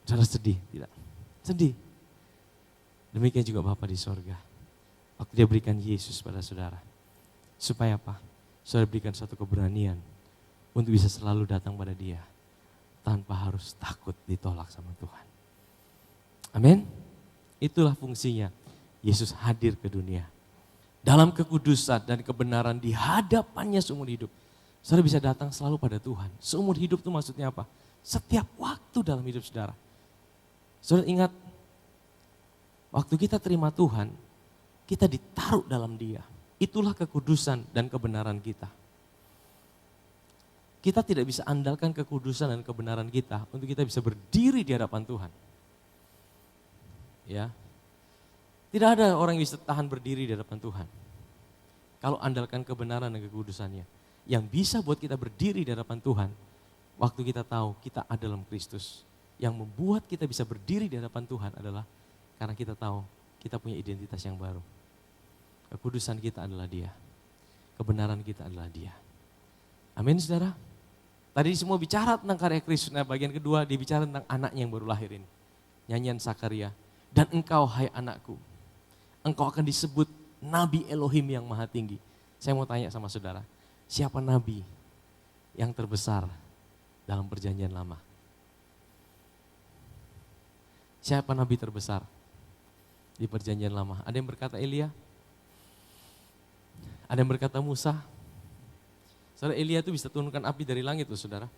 A: Saudara sedih, tidak? Sedih. Demikian juga Bapa di sorga. Waktu Dia berikan Yesus pada saudara. Supaya apa? Saudara berikan suatu keberanian untuk bisa selalu datang pada Dia. Tanpa harus takut ditolak sama Tuhan. Amin. Itulah fungsinya Yesus hadir ke dunia. Dalam kekudusan dan kebenaran di hadapannya seumur hidup. Saudara bisa datang selalu pada Tuhan. Seumur hidup itu maksudnya apa? Setiap waktu dalam hidup saudara. Saudara ingat, waktu kita terima Tuhan, kita ditaruh dalam Dia. Itulah kekudusan dan kebenaran kita. Kita tidak bisa andalkan kekudusan dan kebenaran kita untuk kita bisa berdiri di hadapan Tuhan. Ya, tidak ada orang yang bisa tahan berdiri di hadapan Tuhan. Kalau andalkan kebenaran dan kekudusannya. Yang bisa buat kita berdiri di hadapan Tuhan, waktu kita tahu kita ada dalam Kristus. Yang membuat kita bisa berdiri di hadapan Tuhan adalah karena kita tahu kita punya identitas yang baru. Kekudusan kita adalah Dia. Kebenaran kita adalah Dia. Amin, saudara. Tadi semua bicara tentang karya Kristus. Nah, bagian kedua dia bicara tentang anaknya yang baru lahir ini. Nyanyian Sakaria. Dan engkau hai anakku, engkau akan disebut Nabi Elohim yang maha tinggi. Saya mau tanya sama saudara, siapa Nabi yang terbesar dalam perjanjian lama? Siapa Nabi terbesar di perjanjian lama? Ada yang berkata Elia? Ada yang berkata Musa? Saudara, Elia itu bisa turunkan api dari langit loh saudara.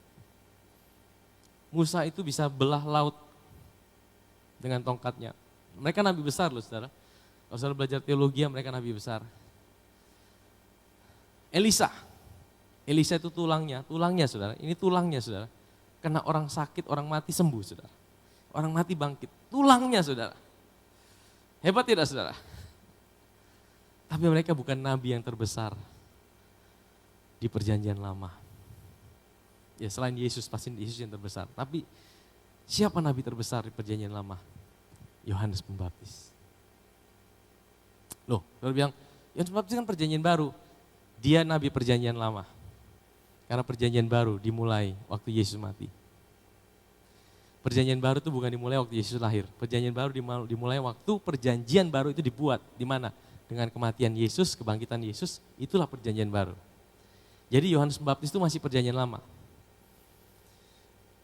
A: Musa itu bisa belah laut dengan tongkatnya. Mereka nabi besar loh saudara. Kalau saudara belajar teologi, mereka nabi besar. Elisa itu tulangnya saudara. Ini tulangnya saudara. Kena orang sakit, orang mati sembuh saudara. Orang mati bangkit, tulangnya saudara. Hebat tidak saudara? Tapi mereka bukan nabi yang terbesar di perjanjian lama. Ya selain Yesus, pasti Yesus yang terbesar. Tapi siapa nabi terbesar di perjanjian lama? Yohanes Pembaptis. Loh, kalau bilang, Yohanes Pembaptis kan perjanjian baru. Dia nabi perjanjian lama. Karena perjanjian baru dimulai waktu Yesus mati. Perjanjian baru itu bukan dimulai waktu Yesus lahir. Perjanjian baru dimulai waktu perjanjian baru itu dibuat. Di mana? Dengan kematian Yesus, kebangkitan Yesus, itulah perjanjian baru. Jadi Yohanes Pembaptis itu masih perjanjian lama.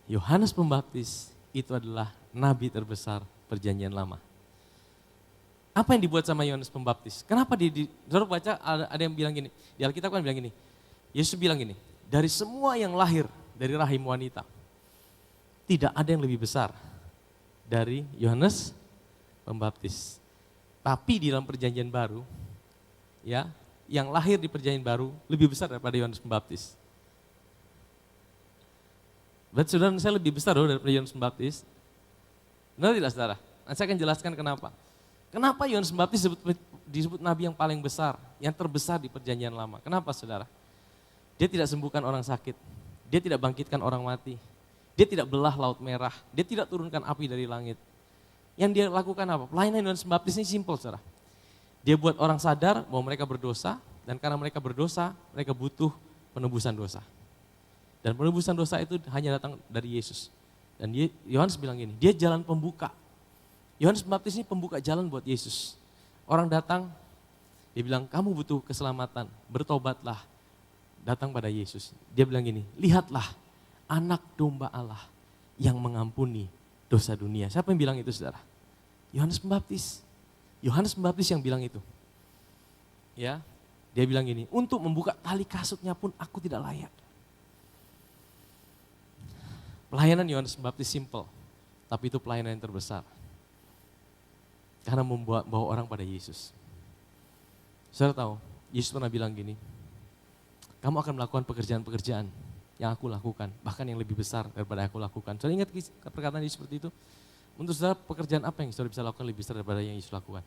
A: Yohanes Pembaptis itu adalah nabi terbesar perjanjian lama. Apa yang dibuat sama Yohanes Pembaptis? Kenapa saudara baca ada yang bilang gini, di Alkitab kan bilang gini, Yesus bilang gini, dari semua yang lahir dari rahim wanita, tidak ada yang lebih besar dari Yohanes Pembaptis. Tapi di dalam perjanjian baru, ya, yang lahir di perjanjian baru lebih besar daripada Yohanes Pembaptis. Berarti saudara, saya lebih besar loh daripada Yohanes Pembaptis. Benar tidak saudara? Nah, saya akan jelaskan kenapa. Kenapa Yohanes Pembaptis disebut nabi yang paling besar, yang terbesar di perjanjian lama. Kenapa saudara? Dia tidak sembuhkan orang sakit, dia tidak bangkitkan orang mati, dia tidak belah laut merah, dia tidak turunkan api dari langit. Yang dia lakukan apa? Pelayanan Yohanes Pembaptis ini simpel saudara. Dia buat orang sadar bahwa mereka berdosa, dan karena mereka berdosa, mereka butuh penebusan dosa. Dan penebusan dosa itu hanya datang dari Yesus. Dan Yohanes bilang gini, dia jalan pembuka. Yohanes Pembaptis ini pembuka jalan buat Yesus. Orang datang, dia bilang, kamu butuh keselamatan, bertobatlah, datang pada Yesus. Dia bilang gini, lihatlah anak domba Allah yang mengampuni dosa dunia. Siapa yang bilang itu, saudara? Yohanes Pembaptis. Yohanes Pembaptis yang bilang itu. Ya, dia bilang gini, untuk membuka tali kasutnya pun aku tidak layak. Pelayanan Yohanes Pembaptis simple, tapi itu pelayanan yang terbesar. Karena bawa orang pada Yesus. Saudara tahu, Yesus pernah bilang gini, kamu akan melakukan pekerjaan-pekerjaan yang aku lakukan, bahkan yang lebih besar daripada yang aku lakukan. Saudara ingat perkataan Yesus seperti itu? Untuk saudara, pekerjaan apa yang saudara bisa lakukan lebih besar daripada yang Yesus lakukan?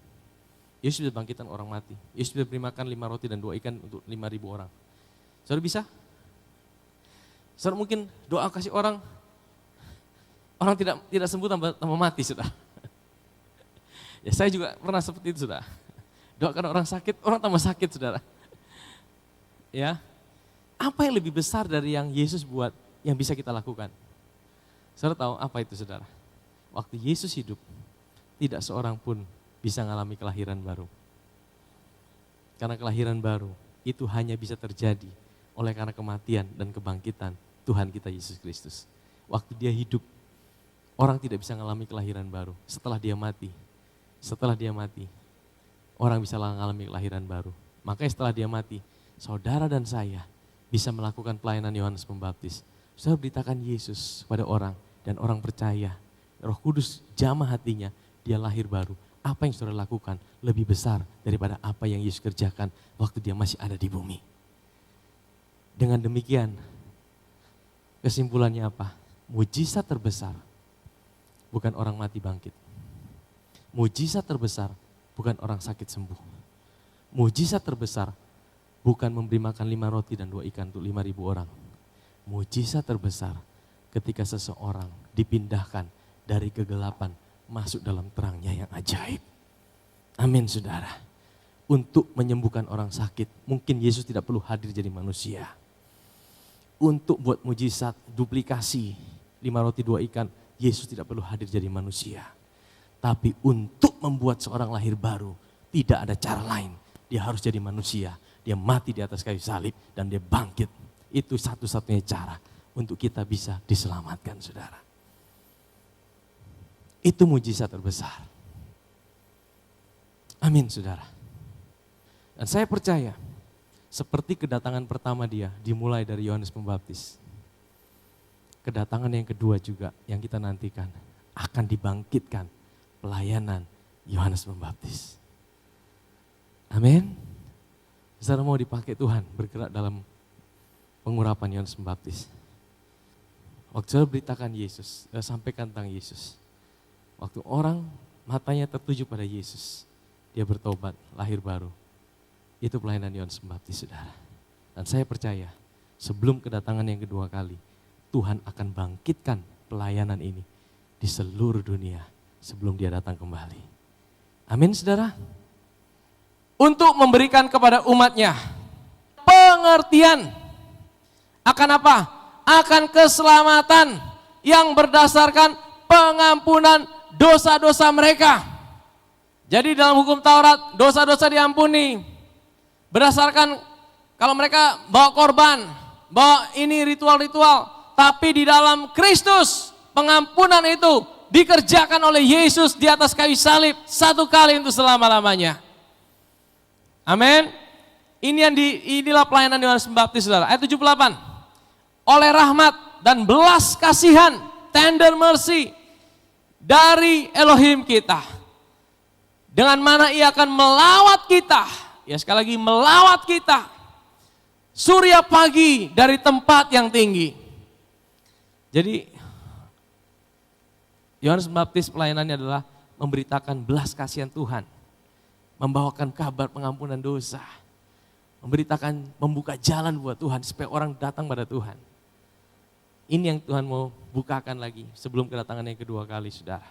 A: Yesus bisa bangkitkan orang mati. Yesus bisa beri makan 5 roti dan 2 ikan untuk 5.000 orang. Saudara bisa? Saudara mungkin doa kasih orang tidak sembuh tambah mati, saudara. Ya saya juga pernah seperti itu, saudara. Doakan orang sakit, orang tambah sakit, saudara. Ya, apa yang lebih besar dari yang Yesus buat yang bisa kita lakukan? Saudara tahu apa itu, saudara? Waktu Yesus hidup, tidak seorang pun bisa mengalami kelahiran baru. Karena kelahiran baru itu hanya bisa terjadi oleh karena kematian dan kebangkitan Tuhan kita Yesus Kristus. Waktu dia hidup, orang tidak bisa mengalami kelahiran baru. Setelah dia mati, orang bisa mengalami kelahiran baru. Makanya setelah dia mati, saudara dan saya bisa melakukan pelayanan Yohanes Pembaptis. Saudara beritakan Yesus pada orang dan orang percaya. Roh Kudus jamah hatinya, dia lahir baru. Apa yang saudara lakukan lebih besar daripada apa yang Yesus kerjakan waktu dia masih ada di bumi. Dengan demikian, kesimpulannya apa? Mujizat terbesar bukan orang mati bangkit. Mujizat terbesar bukan orang sakit sembuh. Mujizat terbesar bukan memberi makan 5 roti dan 2 ikan untuk 5.000 orang. Mujizat terbesar ketika seseorang dipindahkan dari kegelapan masuk dalam terangnya yang ajaib. Amin, saudara. Untuk menyembuhkan orang sakit, mungkin Yesus tidak perlu hadir jadi manusia. Untuk buat mujizat, duplikasi 5 roti 2 ikan, Yesus tidak perlu hadir jadi manusia. Tapi untuk membuat seorang lahir baru, tidak ada cara lain. Dia harus jadi manusia. Dia mati di atas kayu salib dan dia bangkit. Itu satu-satunya cara untuk kita bisa diselamatkan, saudara. Itu mujizat terbesar. Amin, saudara. Dan saya percaya, seperti kedatangan pertama dia dimulai dari Yohanes Pembaptis. Kedatangan yang kedua juga yang kita nantikan akan dibangkitkan pelayanan Yohanes Pembaptis. Amin. Saudara mau dipakai Tuhan bergerak dalam pengurapan Yohanes Pembaptis. Waktu saya beritakan Yesus, saya sampaikan tentang Yesus. Waktu orang matanya tertuju pada Yesus, dia bertobat, lahir baru. Itu pelayanan Yohanes Pembaptis, saudara. Dan saya percaya sebelum kedatangan yang kedua kali, Tuhan akan bangkitkan pelayanan ini di seluruh dunia sebelum dia datang kembali. Amin, saudara. Untuk memberikan kepada umatnya pengertian akan apa? Akan keselamatan yang berdasarkan pengampunan dosa-dosa mereka. Jadi dalam hukum Taurat, dosa-dosa diampuni berdasarkan kalau mereka bawa korban, bawa ini ritual-ritual. Tapi di dalam Kristus, pengampunan itu dikerjakan oleh Yesus di atas kayu salib satu kali untuk selama-lamanya. Amin. Inilah pelayanan Yohanes Pembaptis, saudara. Ayat 78. Oleh rahmat dan belas kasihan, tender mercy dari Elohim kita. Dengan mana ia akan melawat kita. Ya, sekali lagi melawat kita. Surya pagi dari tempat yang tinggi. Jadi Yohanes Pembaptis pelayanannya adalah memberitakan belas kasihan Tuhan, membawakan kabar pengampunan dosa, membuka jalan buat Tuhan supaya orang datang pada Tuhan. Ini yang Tuhan mau bukakan lagi sebelum kedatangan yang kedua kali, saudara.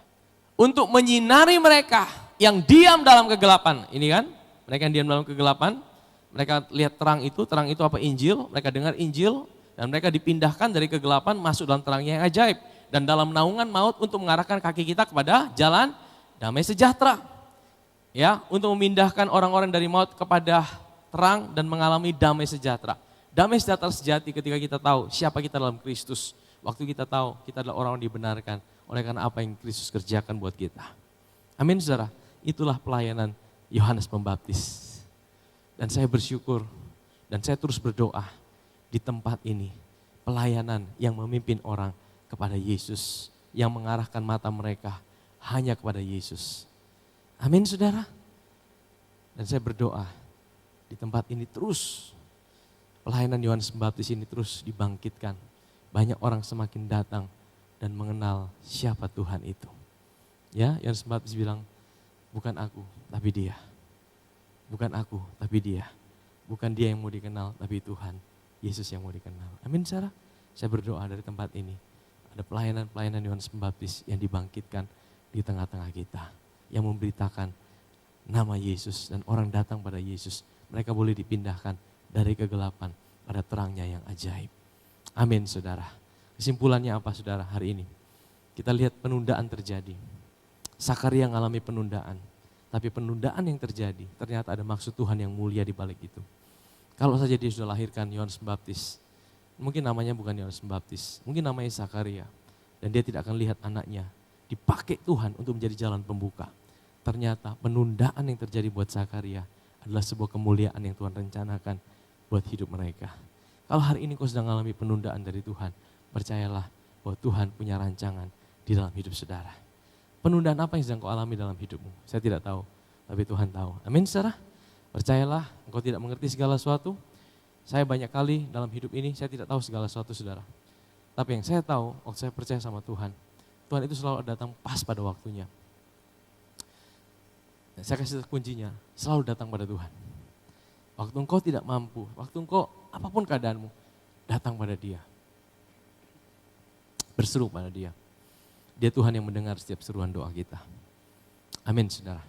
A: Untuk menyinari mereka yang diam dalam kegelapan. Ini kan, mereka yang diam dalam kegelapan, mereka lihat terang itu apa? Injil, mereka dengar Injil, Dan mereka dipindahkan dari kegelapan masuk dalam terangnya yang ajaib. Dan dalam naungan maut untuk mengarahkan kaki kita kepada jalan damai sejahtera. Ya, untuk memindahkan orang-orang dari maut kepada terang dan mengalami damai sejahtera. Damai sejahtera sejati ketika kita tahu siapa kita dalam Kristus. Waktu kita tahu kita adalah orang yang dibenarkan oleh karena apa yang Kristus kerjakan buat kita. Amin saudara, itulah pelayanan Yohanes Pembaptis. Dan saya bersyukur dan saya terus berdoa di tempat ini. Pelayanan yang memimpin orang kepada Yesus. Yang mengarahkan mata mereka hanya kepada Yesus. Amin saudara. Dan saya berdoa di tempat ini terus pelayanan Yohanes Pembaptis ini terus dibangkitkan. Banyak orang semakin datang dan mengenal siapa Tuhan itu. Ya, Yohanes Pembaptis bilang, bukan aku tapi dia. Bukan aku tapi dia. Bukan dia yang mau dikenal tapi Tuhan. Yesus yang mau dikenal. Amin saudara. Saya berdoa dari tempat ini. Ada pelayanan-pelayanan Yohanes Pembaptis yang dibangkitkan di tengah-tengah kita. Yang memberitakan nama Yesus dan orang datang pada Yesus. Mereka boleh dipindahkan dari kegelapan pada terangnya yang ajaib. Amin saudara. Kesimpulannya apa saudara hari ini? Kita lihat penundaan terjadi. Sakaria mengalami penundaan. Tapi penundaan yang terjadi ternyata ada maksud Tuhan yang mulia di balik itu. Kalau saja dia sudah lahirkan Yohanes Pembaptis, mungkin namanya bukan Yohanes Pembaptis, mungkin namanya Sakaria. Dan dia tidak akan lihat anaknya dipakai Tuhan untuk menjadi jalan pembuka. Ternyata penundaan yang terjadi buat Sakaria adalah sebuah kemuliaan yang Tuhan rencanakan buat hidup mereka. Kalau hari ini kau sedang mengalami penundaan dari Tuhan, percayalah bahwa Tuhan punya rancangan di dalam hidup saudara. Penundaan apa yang sedang kau alami dalam hidupmu? Saya tidak tahu, tapi Tuhan tahu. Amin saudara? Percayalah, engkau tidak mengerti segala sesuatu. Saya banyak kali dalam hidup ini, saya tidak tahu segala sesuatu saudara. Tapi yang saya tahu, waktu saya percaya sama Tuhan, Tuhan itu selalu datang pas pada waktunya. Dan saya kasih kuncinya, selalu datang pada Tuhan. Waktu engkau tidak mampu, waktu engkau apapun keadaanmu, datang pada Dia. Berseru pada Dia. Dia Tuhan yang mendengar setiap seruan doa kita. Amin saudara.